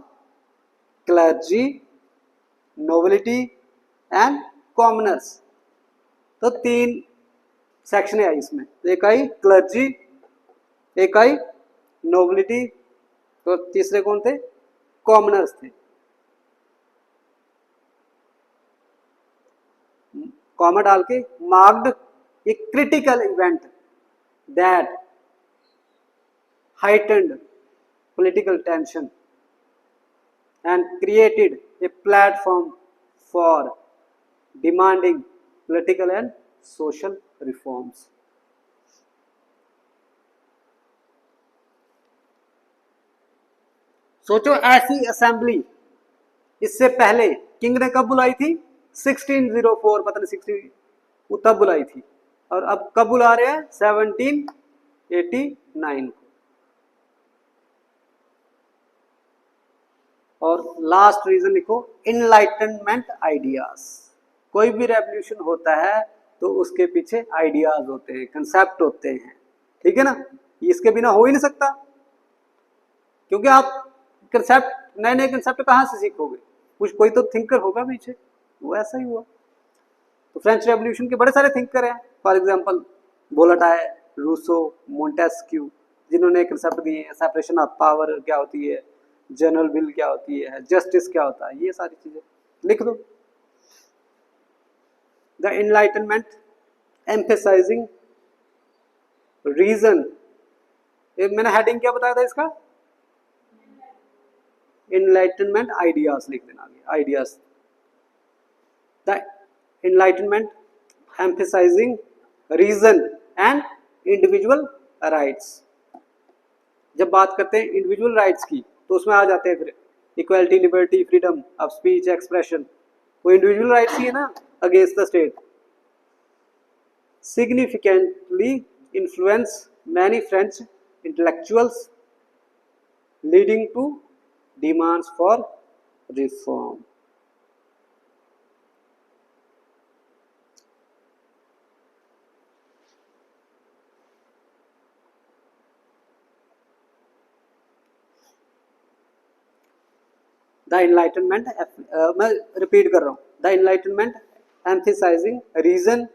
clergy, nobility and commoners. तो तीन सेक्शन है इसमें, एक आई क्लर्जी, एक आई नोबिलिटी, तो तीसरे कौन थे? कॉमनर्स थे। कॉमा डाल के marked a critical event that heightened political tension and created a platform for demanding political and social reforms. सोचो, ऐसी असेंबली इससे पहले किंग ने कब बुलाई थी? 1604, पता नहीं 16 तब बुलाई थी, और अब कब बुला रहे हैं? 1789। और लास्ट रीजन लिखो, इनलाइटनमेंट आइडियाज। कोई भी रेवोल्यूशन होता है तो उसके पीछे आइडियाज होते हैं, कंसेप्ट होते हैं, ठीक है ना? इसके बिना हो ही नहीं सकता, क्योंकि आप कंसेप्ट, नए नए कंसेप्ट कहाँ से सीखोगे? कुछ कोई तो थिंकर होगा पीछे, वो ऐसा ही हुआ। तो फ्रेंच रेवोल्यूशन के बड़े सारे थिंकर हैं, फॉर एग्जांपल वोलाटायर, रूसो, मोंटेस्क्यू, जिन्होंने कंसेप्ट दिए हैं, सेपरेशन ऑफ पावर क्या होती है, जनरल विल क्या होती है, जस्टिस क्या होता है, ये सारी चीजें लिख दो। द एनलाइटनमेंट एम्फेसाइजिंग रीजन, मैंने हेडिंग क्या बताया था इसका? एनलाइटनमेंट आइडियाज लिख देना आगे, ideas. The enlightenment emphasising reason and individual rights. जब बात करते हैं इंडिविजुअल राइट्स की, तो उसमें आ जाते हैं फिर equality, liberty, freedom of speech, expression, वो इंडिविजुअल राइट्स ही है ना, against the state. Significantly influence many French intellectuals leading to demands for reform. The enlightenment, मैं रिपीट कर रहा हूँ, the enlightenment emphasising reason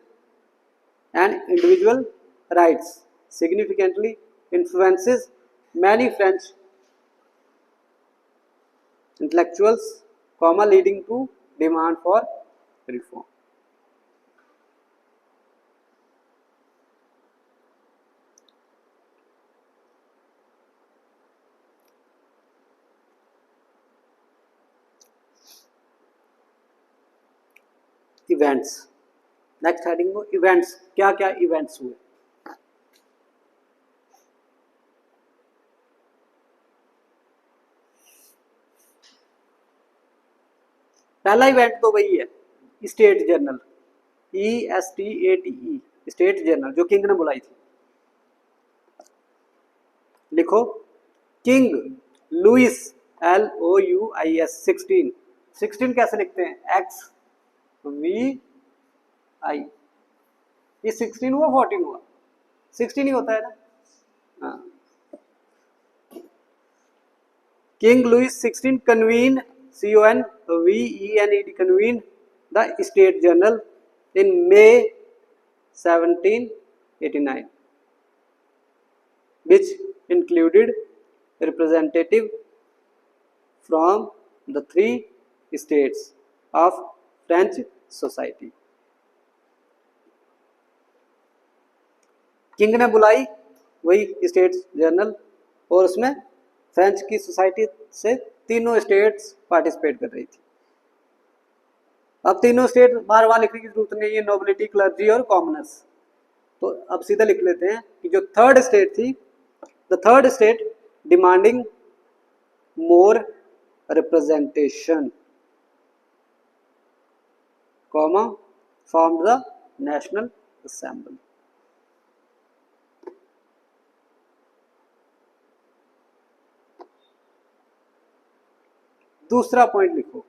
and individual rights significantly influences many French intellectuals, comma, leading to demand for reform. Events, next heading को events, क्या क्या events हुए? पहला event तो वही है, state journal, ESTATE, state journal, जो किंग ने बुलाई थी। लिखो, किंग लुइस, LOUIS 16 कैसे लिखते हैं? वी आई, ये 16 हुआ 14 हुआ, 16 ही होता है ना। हाँ, king Louis 16 convene CONVENED convene the state general in May 1789 which included representative from the 3 states of French society। King ने बुलाई वही स्टेट्स जर्नल, और उसमें फ्रेंच की सोसाइटी से तीनों स्टेट्स पार्टिसिपेट कर रही थी। अब तीनों स्टेट बार बार लिखने की जरूरत नहीं है, नोबिलिटी, क्लर्जी और कॉमनर्स। तो अब सीधा लिख लेते हैं कि जो थर्ड स्टेट थी, the third state demanding more representation, comma, form the national assembly. दूसरा पॉइंट लिखो,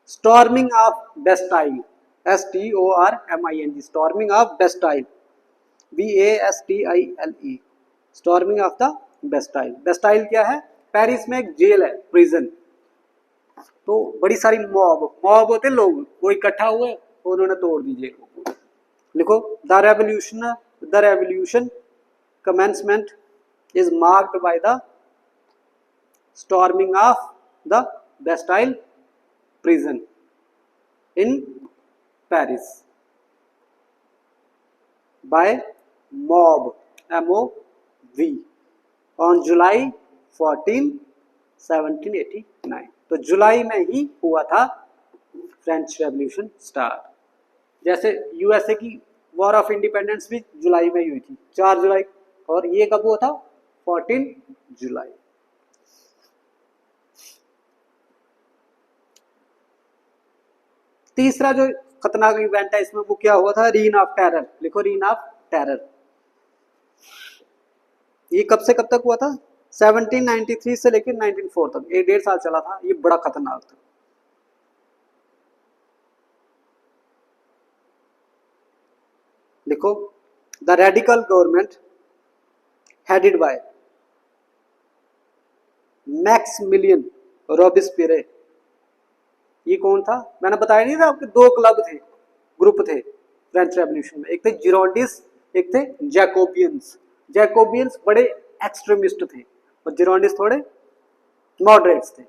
storming of Bastille, STORMING, storming of Bastille, BASTILE, storming of the Bastille. Bastille क्या है? पेरिस में एक जेल है, प्रिजन। तो बड़ी सारी मॉब होते लोग, वो इकट्ठा हुए और उन्होंने तोड़ दी जेल को। लिखो, the revolution commencement is marked by the storming of the Bastille prison in Paris by mob, MOB, on July 14, 1789। तो जुलाई में ही हुआ था फ्रेंच रेवोल्यूशन स्टार्ट। जैसे यूएसए की वॉर ऑफ इंडिपेंडेंस भी जुलाई में ही हुई थी, 4 जुलाई, और ये कब हुआ था? 14 जुलाई। तीसरा जो खतरनाक इवेंट है इसमें, वो क्या हुआ था? Reign of terror. लिखो, रीन ऑफ टेरर। ये कब से कब तक हुआ था? 1793 से लेकर 1904 तक, 1.5 साल चला था। ये बड़ा खतरनाक था। लिखो, the radical government headed by Maximilien Robespierre. ये कौन था? मैंने बताया नहीं था आपके, 2 क्लब थे, ग्रुप थे फ्रेंच रेवोल्यूशन में। एक थे जिरोंडिस, एक थे जैकोबियंस। जैकोबियंस बड़े एक्सट्रीमिस्ट थे और जिरोंडिस थोड़े मॉडरेट्स थे।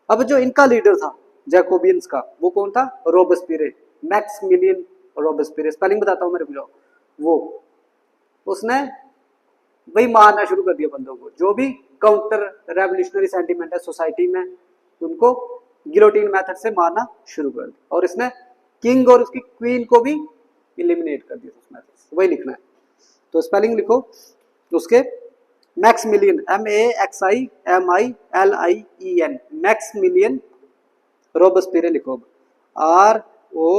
अब जो इनका लीडर था जैकोबियंस का, वो कौन था? Robespierre, Maximilien Robespierre. स्पेलिंग बताता हूँ मेरे को, जाओ। वो उसने वही मारना शुरू कर दिया बंदों को, जो भी काउंटर रेवोल्यूशनरी सेंटीमेंट है सोसाइटी में, उनको गिलोटिन मेथड से मारना शुरू कर दिया। और इसने किंग और उसकी क्वीन को भी इलिमिनेट कर दिया उस मेथड से। वही लिखना है। तो स्पेलिंग लिखो उसके, मैक्सिमिलियन, MAXIMILIEN, मैक्सिमिलियन रोबेस्पियर लिखो, ROBESPIERRE।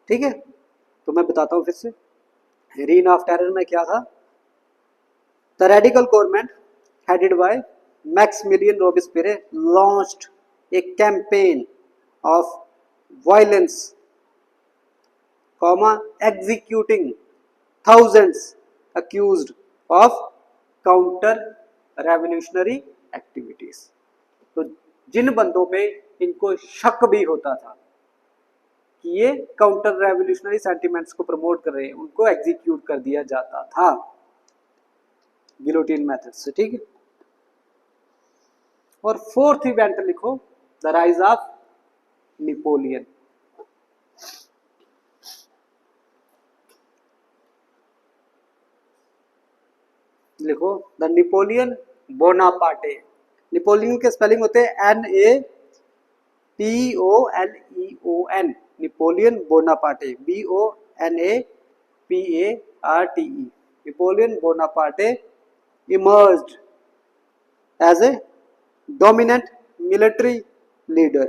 ठीक है, तो मैं बताता हूं फिर से। रीन ऑफ टेरर में क्या था? The radical government headed by Maximilian Robespierre launched a campaign of violence, executing thousands accused of counter-revolutionary activities। तो जिन बंदों पे इनको शक भी होता था कि ये काउंटर रेवोल्यूशनरी सेंटिमेंट्स को प्रमोट कर रहे हैं, उनको एग्जीक्यूट कर दिया जाता था गिलोटिन मेथड से। ठीक है, और फोर्थ इवेंट लिखो, द राइज ऑफ नेपोलियन। लिखो, द नेपोलियन बोनापार्टे। नेपोलियन के स्पेलिंग होते हैं NAPOLEON, Napoleon Bonaparte, BONAPARTE। Napoleon Bonaparte emerged as a dominant military leader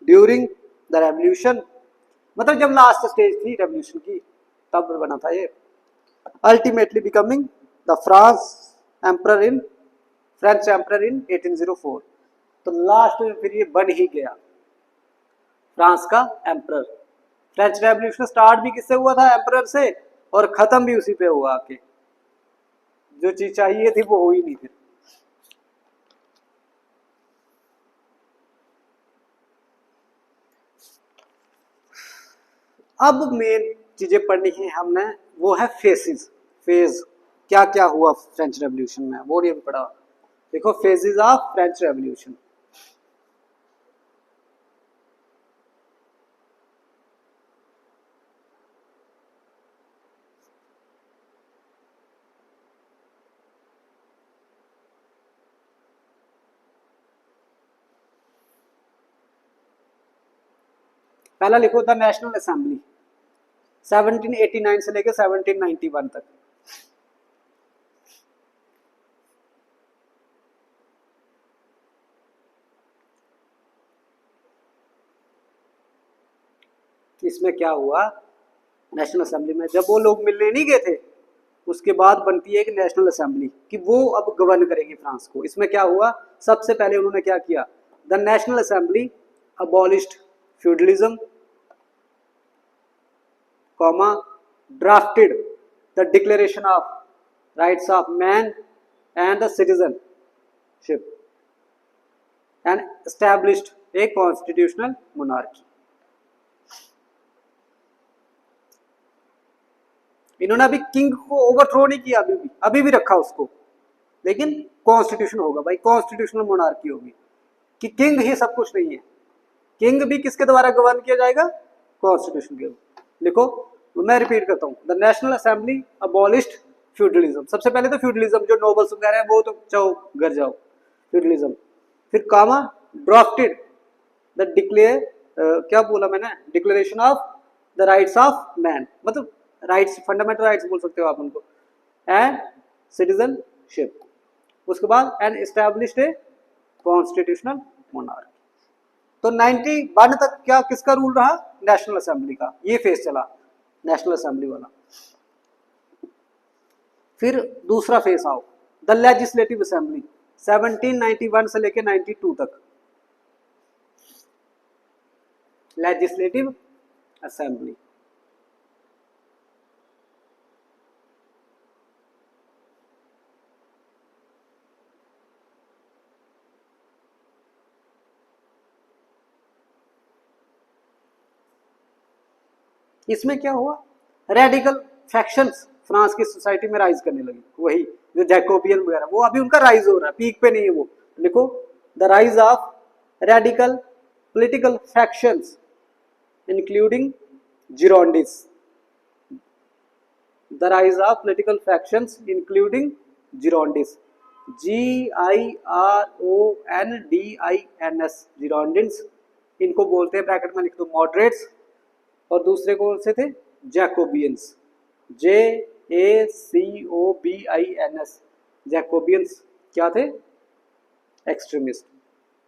during the revolution। मतलब जब लास्ट स्टेज थी रेवोल्यूशन की, तब बना था ये। Ultimately becoming the France emperor in French emperor in 1804। तो लास्ट में फिर ये बन ही गया फ्रांस का एम्परर। फ्रेंच रेवोल्यूशन स्टार्ट भी किससे हुआ था? एम्परर से, और खत्म भी उसी पे हुआ आके। जो चीज चाहिए थी वो हुई नहीं फिर। अब मेन चीजें पढ़नी है हमने, वो है फेजेस। फेज क्या क्या हुआ फ्रेंच रेवोल्यूशन में, वो नहीं पढ़ा। देखो फेजेस ऑफ फ्रेंच रेवोल्यूशन। पहला लिखो द नेशनल असेंबली 1789 से लेकर 1791 तक। इसमें क्या हुआ नेशनल असेंबली में, जब वो लोग मिलने नहीं गए थे उसके बाद बनती है एक नेशनल असेंबली कि वो अब गवर्न करेगी फ्रांस को। इसमें क्या हुआ, सबसे पहले उन्होंने क्या किया, the national assembly abolished feudalism, comma drafted the declaration of rights of man and the citizenship and established a constitutional monarchy. इन्होंने अभी किंग को ओवरथ्रो नहीं किया, अभी भी रखा उसको, लेकिन कॉन्स्टिट्यूशन होगा भाई, कॉन्स्टिट्यूशनल मोनार्की होगी कि किंग ही सब कुछ नहीं है। किंग भी किसके द्वारा गवर्न किया जाएगा? कॉन्स्टिट्यूशन के। लिखो, मैं रिपीट करता हूँ, the national assembly abolished feudalism. सबसे पहले तो फ्यूडलिज्म, जो नोबल्स वगैरह है वो तो जाओ घर जाओ, फ्यूडलिज्म। फिर कामा ड्राफ्टेड द डिक्लेयर, क्या बोला मैंने, declaration of the rights of man, मतलब राइट्स, फंडामेंटल राइट्स बोल सकते हो आप उनको, एंड सिटीजनशिप। उसके बाद and established a constitutional monarchy. तो 91 तक क्या किसका रूल रहा? नेशनल असेंबली का। ये फेज चला नेशनल असेंबली वाला। फिर दूसरा फेज आओ, द लेजिस्लेटिव असेंबली 1791 से लेके 92 तक। लेजिस्लेटिव असेंबली इसमें क्या हुआ, रेडिकल फैक्शंस फ्रांस की सोसाइटी में राइज करने लगी। वही जो जैकोबियन वगैरह, वो अभी उनका राइज हो रहा है, पीक पे नहीं है वो। लिखो, the rise of radical political factions including Girondins. The rise of political factions including Girondins, GIRONDINS, Girondins. इनको बोलते हैं, ब्रैकेट में लिख दो, मॉडरेट्स। और दूसरे कौन से थे? Jacobians, JACOBINS। जैकोबियंस क्या थे? एक्सट्रीमिस्ट।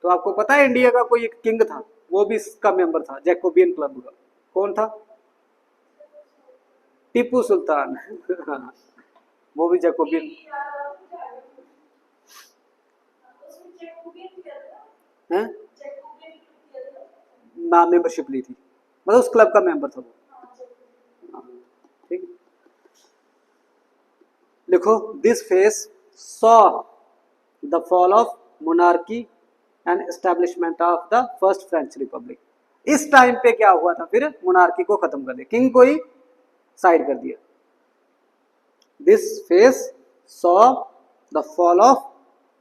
तो आपको पता है इंडिया का कोई एक किंग था, वो भी इसका मेंबर था जैकोबियन क्लब का। कौन था? टीपू सुल्तान। वो भी जैकोबियन है, मेंबरशिप ली थी, मतलब उस क्लब का मेंबर था वो। ठीक, लिखो, this phase saw the fall of monarchy and establishment of the first French Republic. इस टाइम पे क्या हुआ था, फिर मोनार्की को खत्म कर दिया, किंग को ही साइड कर दिया। This phase saw the fall of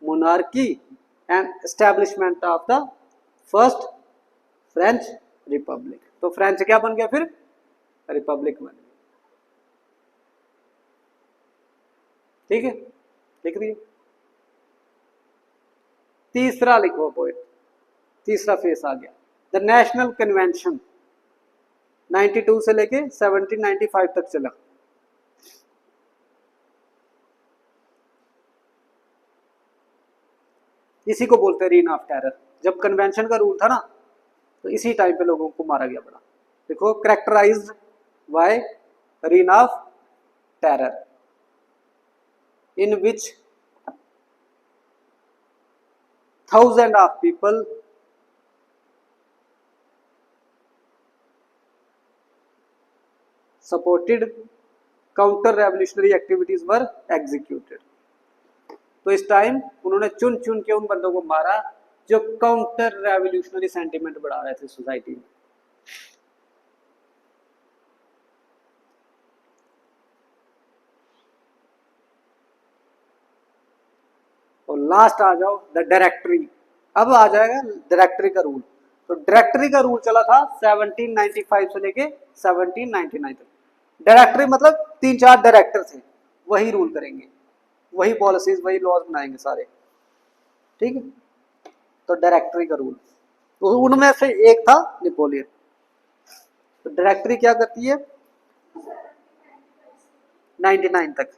monarchy and establishment of the first French Republic. तो फ्रेंच क्या बन गया फिर? रिपब्लिक बन गया। ठीक है, लिख दिए। तीसरा लिखो पॉइंट, तीसरा फेस आ गया, द नेशनल कन्वेंशन 92 से लेके 1795 तक चला। इसी को बोलते हैं रीन ऑफ टेरर। जब कन्वेंशन का रूल था ना, तो इसी टाइम पे लोगों को मारा गया बड़ा। देखो, characterised by reign of terror, in which thousand of people supported counter revolutionary activities were executed. तो इस टाइम उन्होंने चुन चुन के उन बंदों को मारा जो काउंटर रेवोल्यूशनरी सेंटिमेंट बढ़ा रहे थे सोसाइटी में। और लास्ट आ जाओ द डायरेक्टरी। अब आ जाएगा डायरेक्टरी का रूल। तो डायरेक्टरी का रूल चला था 1795 से लेके 1799 तक। डायरेक्टरी मतलब 3-4 डायरेक्टर थे, वही रूल करेंगे, वही पॉलिसीज वही लॉज बनाएंगे सारे, ठीक है। तो डायरेक्टरी का रूल, तो उनमें से एक था नेपोलियन। तो डायरेक्टरी क्या करती है 99 तक।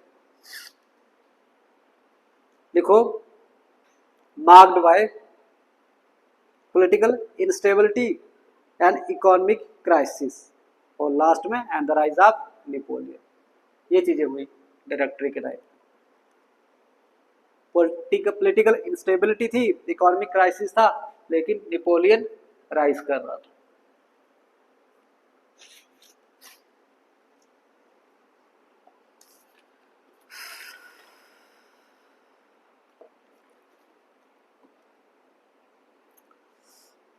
लिखो marked by political instability and economic crisis, और लास्ट में and the rise of Napoleon. ये चीजें हुई डायरेक्टरी के टाइम। पॉलिटिकल इंस्टेबिलिटी थी, इकोनॉमिक क्राइसिस था, लेकिन नेपोलियन राइज कर रहा था।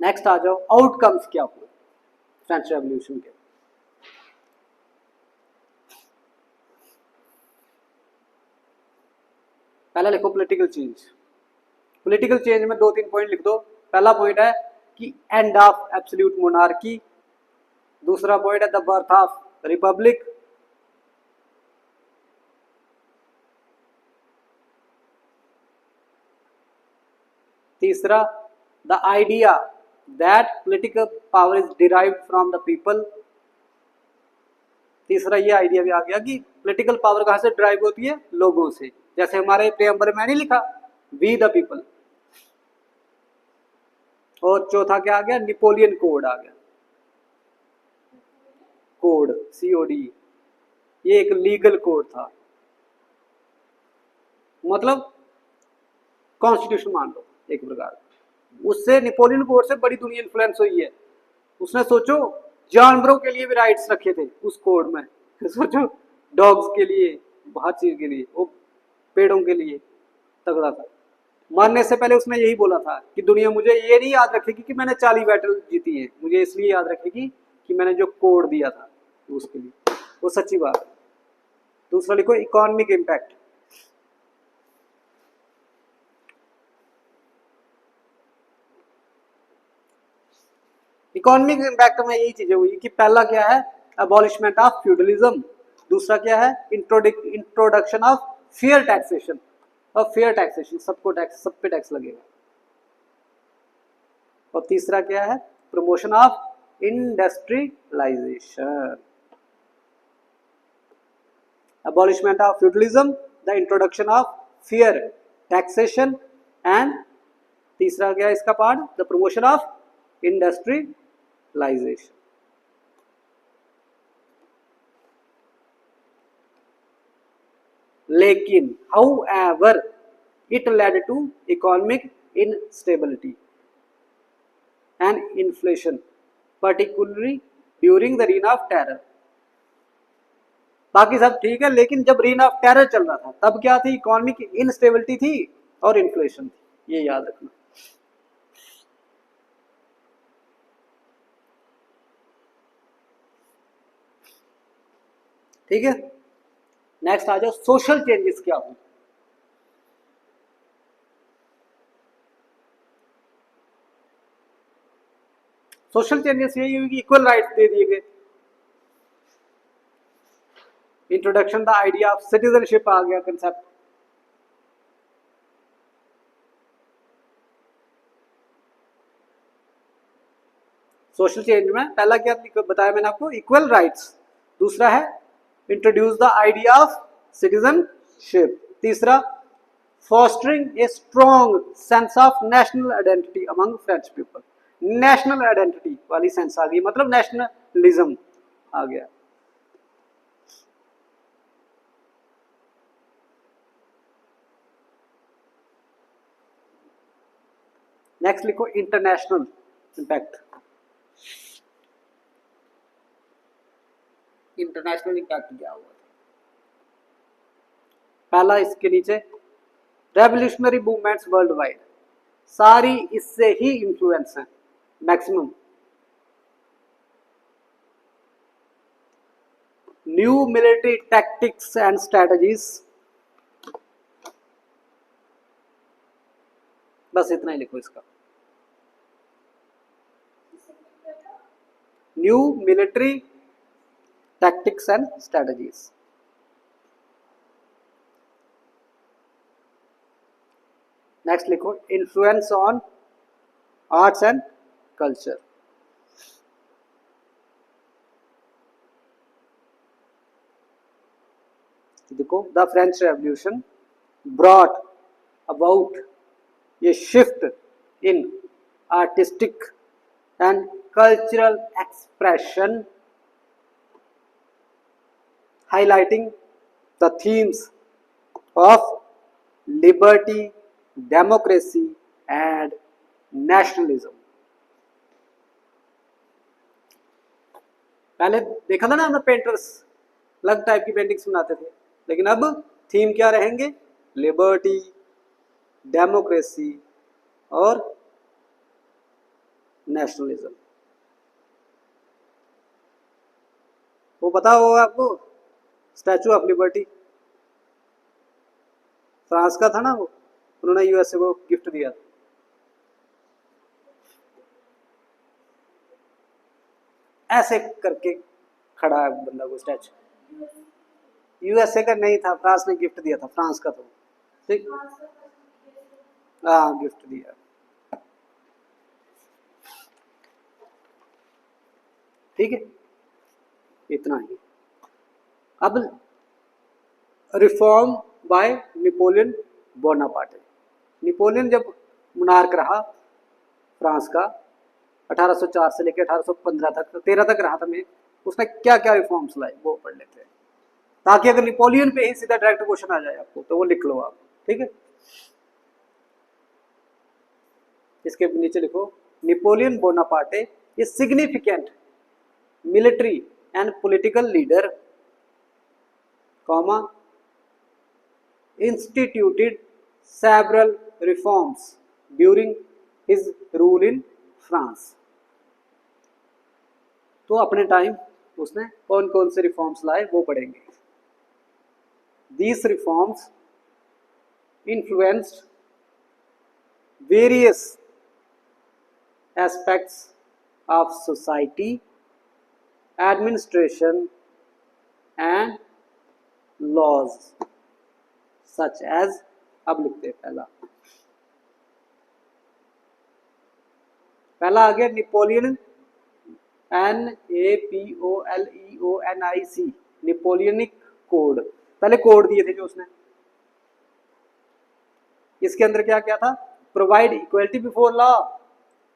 नेक्स्ट आ जाओ आउटकम्स क्या हुए फ्रेंच रेवोल्यूशन के। पहला लिखो पॉलिटिकल चेंज। पॉलिटिकल चेंज में 2-3 पॉइंट लिख दो। पहला पॉइंट है कि एंड ऑफ एब्सोल्यूट मोनार्की। दूसरा पॉइंट है द बर्थ ऑफ रिपब्लिक। तीसरा the idea that political power is derived from the people. तीसरा ये आइडिया भी आ गया कि पॉलिटिकल पावर कहां से ड्राइव होती है, लोगों से। जैसे हमारे प्रेम्बल में नहीं लिखा वी द पीपल। और चौथा क्या आ गया, नेपोलियन कोड आ गया। कोड COD, ये एक लीगल कोड था, मतलब कॉन्स्टिट्यूशन मान लो एक प्रकार। उससे नेपोलियन कोड से बड़ी दुनिया इन्फ्लुएंस हुई है। उसने सोचो जानवरों के लिए भी राइट्स रखे थे उस कोड में। सोचो डॉग्स के लिए, हर चीज के लिए, वो पेड़ों के लिए तगड़ा था। मरने से पहले उसने यही बोला था कि दुनिया मुझे ये नहीं याद रखेगी कि मैंने 40 बैटल जीती है, मुझे इसलिए याद रखेगी कि मैंने जो कोड दिया था उसके लिए। वो सच्ची बात है। दूसरा लिखो इकोनॉमिक इम्पैक्ट। इकोनॉमिक इम्पैक्ट में यही चीजें हुई कि पहला क्या है अबॉलिशमेंट ऑफ फ्यूडलिज्म। दूसरा क्या है इंट्रोडक्शन ऑफ फेयर टैक्सेशन। और फेयर टैक्सेशन, सबको टैक्स, सब पे टैक्स लगेगा। और तीसरा क्या है promotion of industrialisation. Abolishment of feudalism, the introduction of fair taxation, and तीसरा क्या है इसका part the promotion of industrialisation. लेकिन however it led to economic instability and inflation, particularly during the reign of terror। बाकी सब ठीक है, लेकिन जब reign of terror चल रहा था तब क्या थी, इकोनॉमिक इंस्टेबिलिटी थी और इन्फ्लेशन थी, ये याद रखना। ठीक है, नेक्स्ट आ जाओ सोशल चेंजेस क्या हुए। सोशल चेंजेस यही हुई कि इक्वल राइट्स दे दिए गए। Introduction the idea of citizenship आ गया कंसेप्ट। सोशल चेंज में पहला क्या बताया मैंने आपको, इक्वल राइट्स। दूसरा है introduce the idea of citizenship. तीसरा fostering a strong sense of national identity among French people. National identity वाली सेंस आ गई, मतलब नेशनलिज्म आ गया। नेक्स्ट लिखो इंटरनेशनल इम्पैक्ट। इंटरनेशनल इम्पैक्ट क्या हुआ? पहला इसके नीचे रेवोल्यूशनरी मूवमेंट्स वर्ल्ड वाइड, सारी इससे ही इंफ्लुएंस है maximum. New military tactics and strategies, बस इतना ही लिखो इसका। New military tactics and strategies. Next लिखो influence on arts and culture. देखो the French revolution brought about ये shift in artistic and cultural expression, highlighting the themes of liberty, democracy and nationalism। पहले देखा था ना हमने पेंटर्स अलग type की पेंटिंग्स बनाते थे, लेकिन अब थीम क्या रहेंगे? लिबर्टी, डेमोक्रेसी और नेशनलिज्म। वो पता होगा आपको, स्टैचू ऑफ लिबर्टी फ्रांस का था ना, वो उन्होंने यूएसए को गिफ्ट दिया था। ऐसे करके खड़ा है बंदा को स्टैचू, यूएसए का नहीं था, फ्रांस ने गिफ्ट दिया था, फ्रांस का था। ठीक, हाँ गिफ्ट दिया। ठीक है, इतना ही। अब reform bye Napoleon Bonaparte. Napoleon जब मोनार्क रहा फ्रांस का 1804 से लेकर 1815 तक, 13 तक रहा था मैं, उसने क्या क्या रिफॉर्म्स लाए वो पढ़ लेते हैं, ताकि अगर नेपोलियन पे ही सीधा डायरेक्ट क्वेश्चन आ जाए आपको तो वो लिख लो आप। ठीक है, इसके नीचे लिखो Napoleon Bonaparte a significant military and political leader, comma instituted several reforms during his rule in France। तो अपने टाइम उसने कौन कौन से रिफॉर्म्स लाए वो पढ़ेंगे। These reforms influenced various aspects of society, administration and laws such as, अब लिखते हैं पहला आ गया नेपोलियन, NAPOLEONIC, नेपोलियनिक कोड। पहले कोड दिए थे जो उसने, इसके अंदर क्या क्या था? Provide equality before law,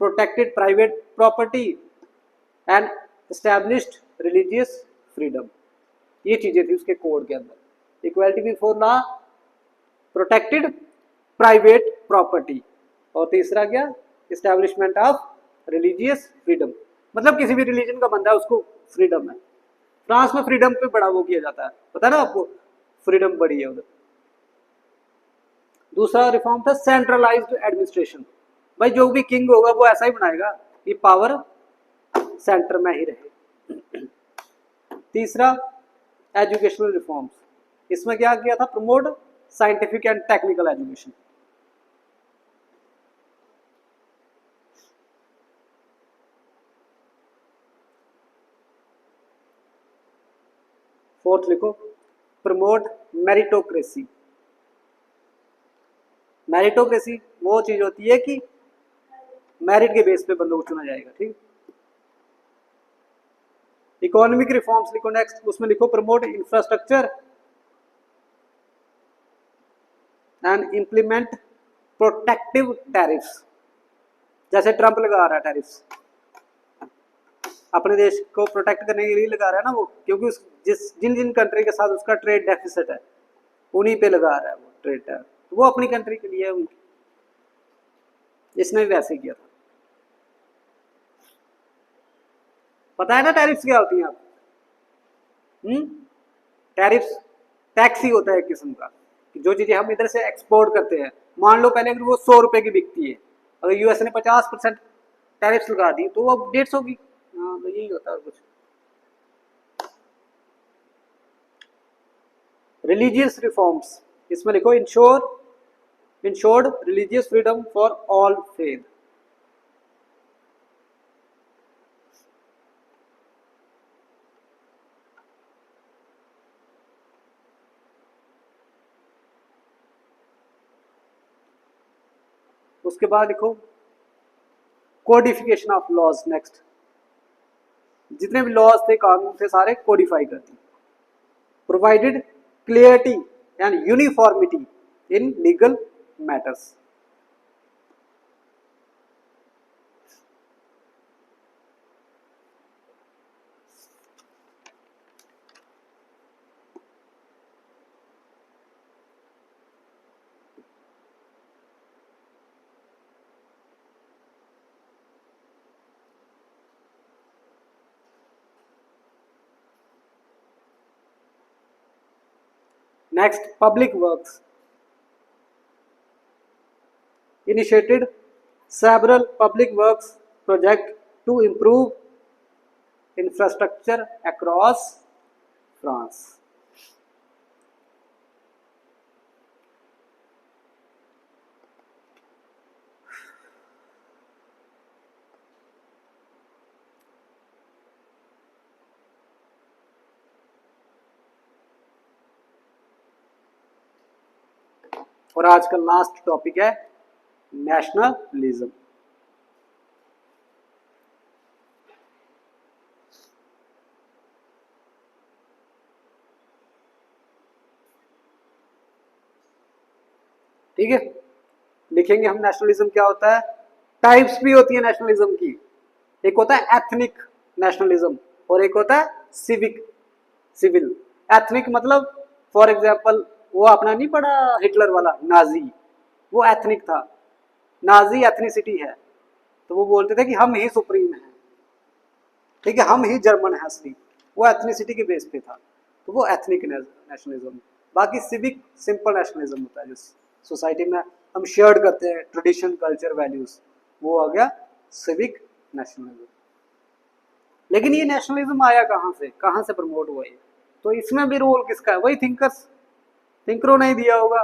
protected private property and established religious freedom. ये चीजें थी उसके कोड के अंदर। Equality before law, protected private property, और तीसरा क्या? एस्टैब्लिशमेंट ऑफ रिलीजियस फ्रीडम, मतलब किसी भी रिलीजन का बंदा है उसको फ्रीडम है। फ्रांस में फ्रीडम पे बड़ा वो किया जाता है, पता है ना आपको, फ्रीडम बड़ी है उधर। दूसरा रिफॉर्म था सेंट्रलाइज्ड एडमिनिस्ट्रेशन, भाई जो भी किंग होगा वो ऐसा ही बनाएगा कि पावर सेंटर में ही रहे। तीसरा एजुकेशनल रिफॉर्म्स, इसमें क्या किया था? Promote scientific and technical education. Fourth लिखो प्रमोट मेरिटोक्रेसी। मेरिटोक्रेसी वो चीज होती है कि मेरिट के बेस पे बंदों को चुना जाएगा। ठीक, इकोनॉमिक रिफॉर्म्स लिखो नेक्स्ट, उसमें लिखो promote infrastructure and implement protective tariffs. जैसे ट्रंप लगा रहा है टैरिफ्स, अपने देश को प्रोटेक्ट करने के लिए लगा रहा है ना वो, क्योंकि जिन जिन कंट्री के साथ उसका ट्रेड डेफिसिट है उन्हीं पे लगा रहा है वो ट्रेड टैरिफ, वो अपनी कंट्री के लिए है उनकी। इसने भी वैसे किया था। पता है ना टैरिफ्स क्या होती हैं आपको? टैरिफ्स टैक्स ही होता है एक किस्म का, कि जो चीजें हम इधर से एक्सपोर्ट करते हैं, मान लो पहले अगर वो 100 रुपए की बिकती है, अगर यूएस ने 50% टैरिफ्स लगा दी तो वो अब 150 की। हाँ तो यही होता है कुछ। रिलीजियस रिफॉर्म्स, इसमें लिखो insured religious freedom for all faith. उसके बाद लिखो कोडिफिकेशन ऑफ लॉज। नेक्स्ट, जितने भी लॉज थे, कानून थे, सारे कोडिफाई कर दी। Provided clarity and uniformity in legal matters. Next, public works. Initiated several public works projects to improve infrastructure across France. और आज का लास्ट टॉपिक है नेशनलिज्म। ठीक है, लिखेंगे हम नेशनलिज्म क्या होता है। टाइप्स भी होती है नेशनलिज्म की, एक होता है एथनिक नेशनलिज्म और एक होता है सिविल। एथनिक मतलब फॉर एग्जांपल वो अपना नहीं पढ़ा हिटलर वाला नाजी, वो एथनिक था, नाजी एथनिसिटी है, तो वो बोलते थे कि हम ही सुप्रीम हैं, ठीक है, हम ही जर्मन है असली, वो एथनिसिटी के बेस पे था, तो वो एथनिक नेशनलिज्म। बाकी सिविक सिंपल नेशनलिज्म होता है, जो सोसाइटी में हम शेयर करते हैं ट्रेडिशन कल्चर वैल्यूज, वो आ गया सिविक नेशनलिज्म। लेकिन ये नेशनलिज्म आया कहाँ से प्रमोट हुआ ये, तो इसमें भी रोल किसका है, वही थिंकरों ने दिया होगा।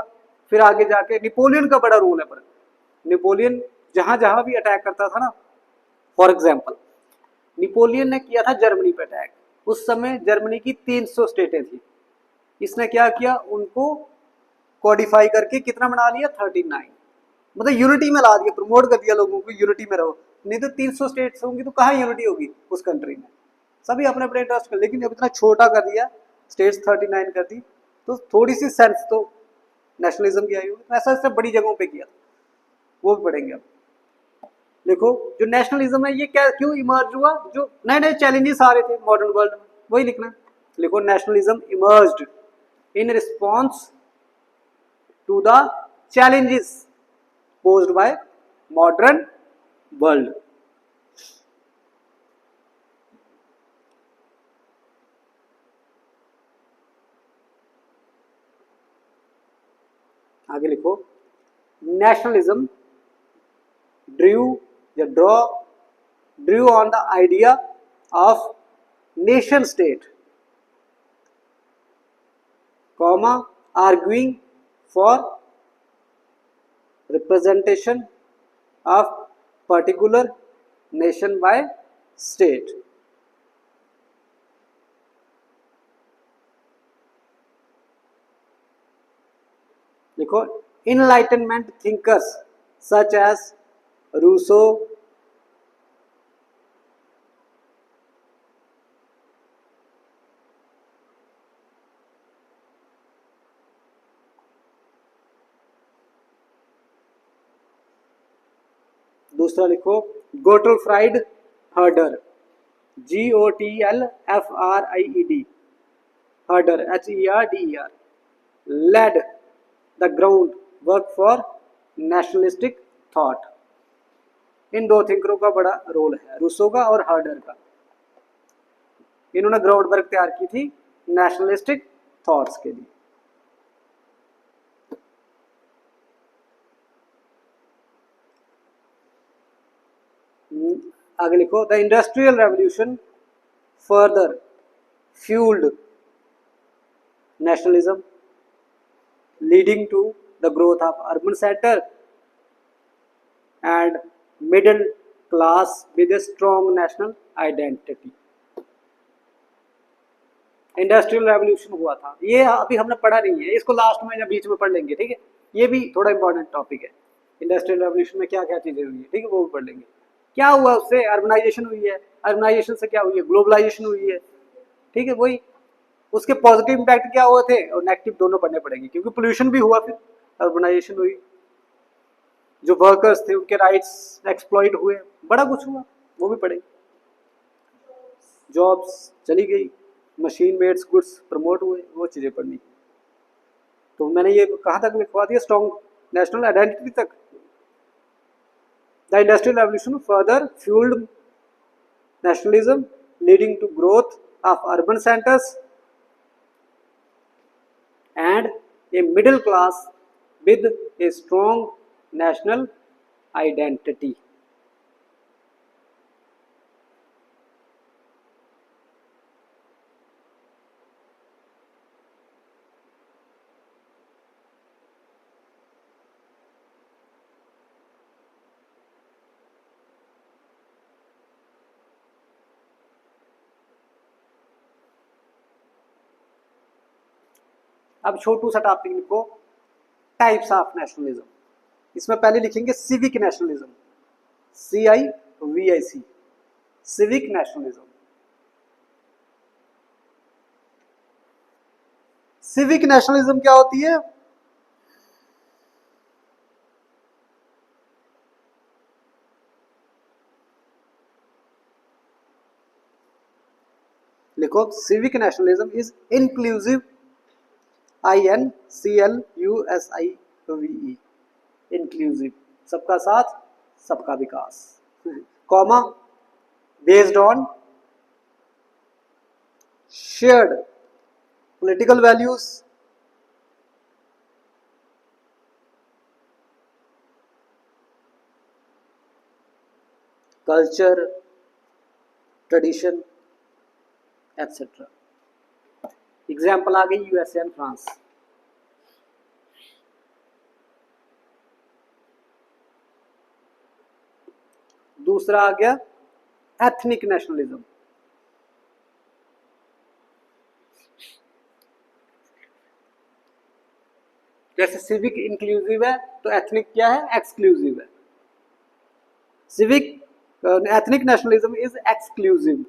फिर आगे जाके नेपोलियन का बड़ा रोल है, पर नेपोलियन जहां जहां भी अटैक करता था ना, फॉर एग्जाम्पल नेपोलियन ने किया था जर्मनी पे अटैक, उस समय जर्मनी की 300 स्टेटें थी, इसने क्या किया, उनको कोडिफाई करके कितना बना लिया, 39, मतलब यूनिटी में ला दिया, प्रमोट कर दिया लोगों को यूनिटी में रहो। नहीं तो 300 स्टेट्स होंगी तो कहाँ यूनिटी होगी उस कंट्री में, सभी अपने अपने इंटरेस्ट कर, लेकिन अब इतना छोटा कर दिया, स्टेट्स 39 कर दी, तो थोड़ी सी सेंस तो नेशनलिज्म की आई होगी। तो ऐसा ऐसा बड़ी जगहों पे किया, वो भी पढ़ेंगे अब। देखो जो नेशनलिज्म है ये क्या क्यों इमर्ज हुआ, जो नए नए चैलेंजेस आ रहे थे मॉडर्न वर्ल्ड में, वही लिखना। लिखो nationalism emerged in response to the challenges posed by modern world। आगे लिखो nationalism drew on the idea of nation state, comma arguing for representation of particular nation by state। लिखो enlightenment thinkers such as Rousseau, दूसरा लिखो गोटलफ्राइड हर्डर, GOTLFRIED, हर्डर HERDER, led the ground work for nationalistic thought। इन दो थिंकरों का बड़ा role है, Rousseau का और harder का। इन्होंने ग्राउंड वर्क तैयार की थी नेशनलिस्टिक थॉट्स के लिए। आगे लिखो, the industrial revolution further fuelled nationalism leading to the growth of urban center and middle class with a strong national identity। Industrial revolution हुआ था, ये अभी हमने पढ़ा नहीं है, इसको लास्ट में या बीच में पढ़ लेंगे, ठीक है। ये भी थोड़ा इंपॉर्टेंट टॉपिक है, इंडस्ट्रियल रेवोल्यूशन में क्या क्या चीजें हुई है, ठीक है, वो भी पढ़ लेंगे। क्या हुआ उससे, अर्बनाइजेशन हुई है, अर्बनाइजेशन से क्या हुई है, ग्लोबलाइजेशन हुई है, ठीक है। वही उसके पॉजिटिव इम्पैक्ट क्या हुए थे और नेगेटिव दोनों पढ़ने पड़ेंगे, क्योंकि पोल्यूशन भी हुआ, फिर अर्बनाइजेशन हुई, जो वर्कर्स थे उनके राइट्स एक्सप्लॉइट हुए, बड़ा कुछ हुआ, वो भी पढ़ेंगे। जॉब्स चली गई, मशीन मेड्स गुड्स प्रमोट हुए, वो चीज़ें पढ़नी। तो मैंने ये कहाँ तक लिखवा दिया, स्ट्रॉन्ग नेशनल आइडेंटिटी तक। The industrial revolution further fuelled nationalism leading to growth of urban centres and a middle class with a strong national identity। अब छोटू सा टॉपिक लिखो, टाइप्स ऑफ नेशनलिज्म। इसमें पहले लिखेंगे civic nationalism, CIVIC, civic nationalism. Civic nationalism क्या होती है, लिखो, civic nationalism is inclusive, INCLUSIVE, inclusive, सबका साथ सबका विकास, comma, based on shared political values, culture, tradition etcetera. Example आ गई USA एंड फ्रांस। दूसरा आ गया एथनिक नेशनलिज्म। जैसे सिविक इंक्लूसिव है तो एथनिक क्या है, एक्सक्लूसिव है। Civic ethnic nationalism is exclusive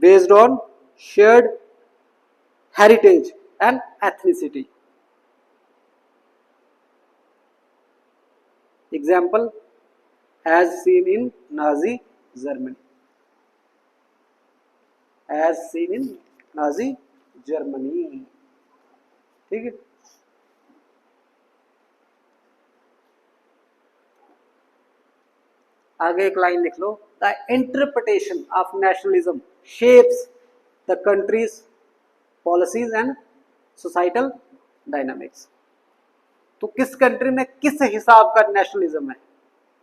based on shared heritage and ethnicity। Example, as seen in Nazi Germany, as seen in Nazi Germany, ठीक है। आगे एक लाइन लिख लो, the interpretation of nationalism shapes the country's policies and societal dynamics. तो किस country में किस हिसाब का नेशनलिज्म है,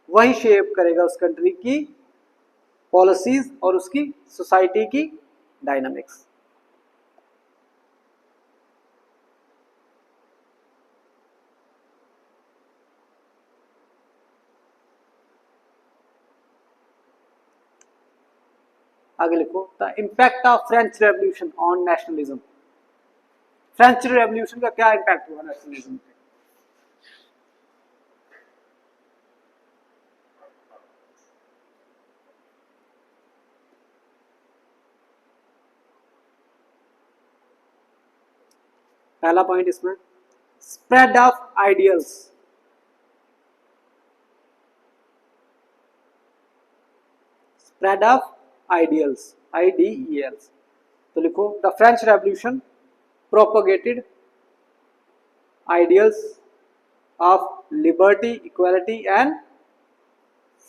वही शेप करेगा उस कंट्री की पॉलिसीज और उसकी सोसाइटी की डायनामिक्स। आगे लिखो, the impact of French revolution on nationalism. French revolution का क्या इम्पैक्ट हुआ नेशनलिज्म पे? पहला पॉइंट इसमें spread of ideals, spread of ideals, IDEALs। तो लिखो, the French revolution propagated ideals of liberty, equality and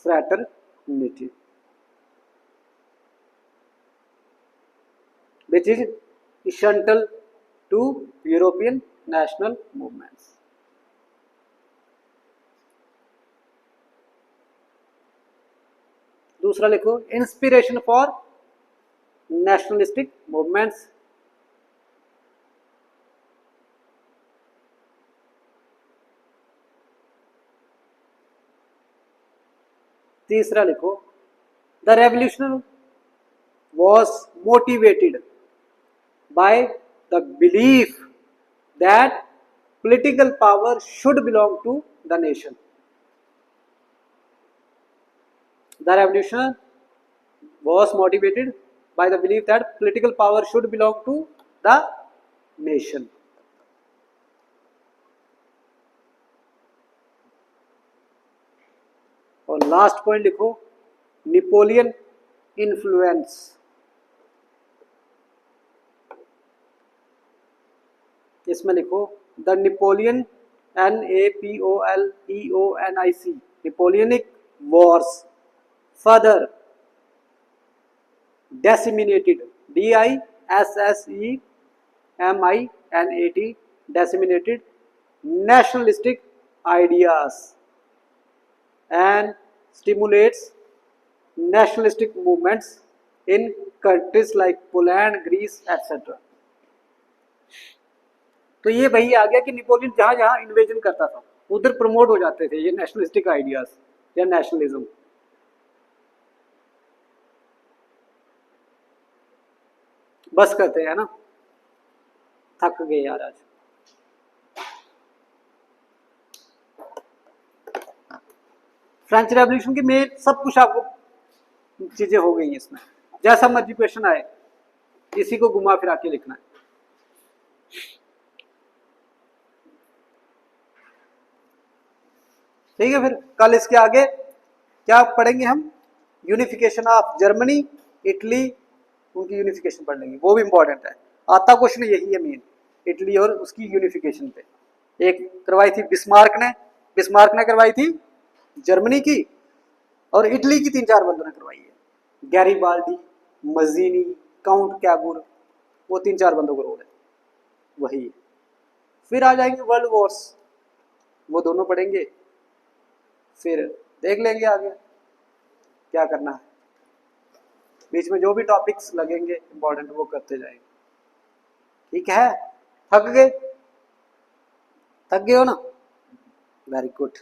fraternity। unity, which is essential to European national movements. दूसरा लिखो, इंस्पिरेशन फॉर नेशनलिस्टिक मूवमेंट्स। तीसरा लिखो, the revolution was motivated by the belief that political power should belong to the nation. The revolution was motivated by the belief that political power should belong to the nation. और last point लिखो, Napoleon influence. इसमें लिखो, the Napoleon NAPOLEONIC Napoleonic Wars further disseminated DISSEMINAT disseminated nationalistic ideas and stimulates nationalistic movements in countries like Poland, Greece, etc. तो ये वही आ गया कि Napoleon जहां जहां इन्वेजन करता था उधर प्रमोट हो जाते थे ये नेशनलिस्टिक आइडियाज या नेशनलिज्म। बस करते हैं ना, थक गए यार आज। फ्रेंच रेवोल्यूशन की मेन सब कुछ आपको चीजें हो गई हैं इसमें, जैसा मर्जी क्वेश्चन आए इसी को घुमा फिरा के लिखना है। ठीक है, फिर कल इसके आगे क्या पढ़ेंगे हम, यूनिफिकेशन ऑफ जर्मनी, इटली, उनकी यूनिफिकेशन पढ़ लेंगे, वो भी इंपॉर्टेंट है। आता क्वेश्चन यही है मेन, इटली और उसकी यूनिफिकेशन पे। एक करवाई थी बिस्मार्क ने करवाई थी जर्मनी की, और इटली की 3-4 बंदों ने करवाई है, गैरीबाल्डी, मजीनी, काउंट कैबुर, वो 3-4 बंदों का रोल है वही। फिर आ जाएंगे वर्ल्ड वॉर्स, वो दोनों पढ़ेंगे, फिर देख लेंगे आगे क्या करना है। बीच में जो भी टॉपिक्स लगेंगे इंपॉर्टेंट वो करते जाएंगे। ठीक है, थक गए हो ना, वेरी गुड।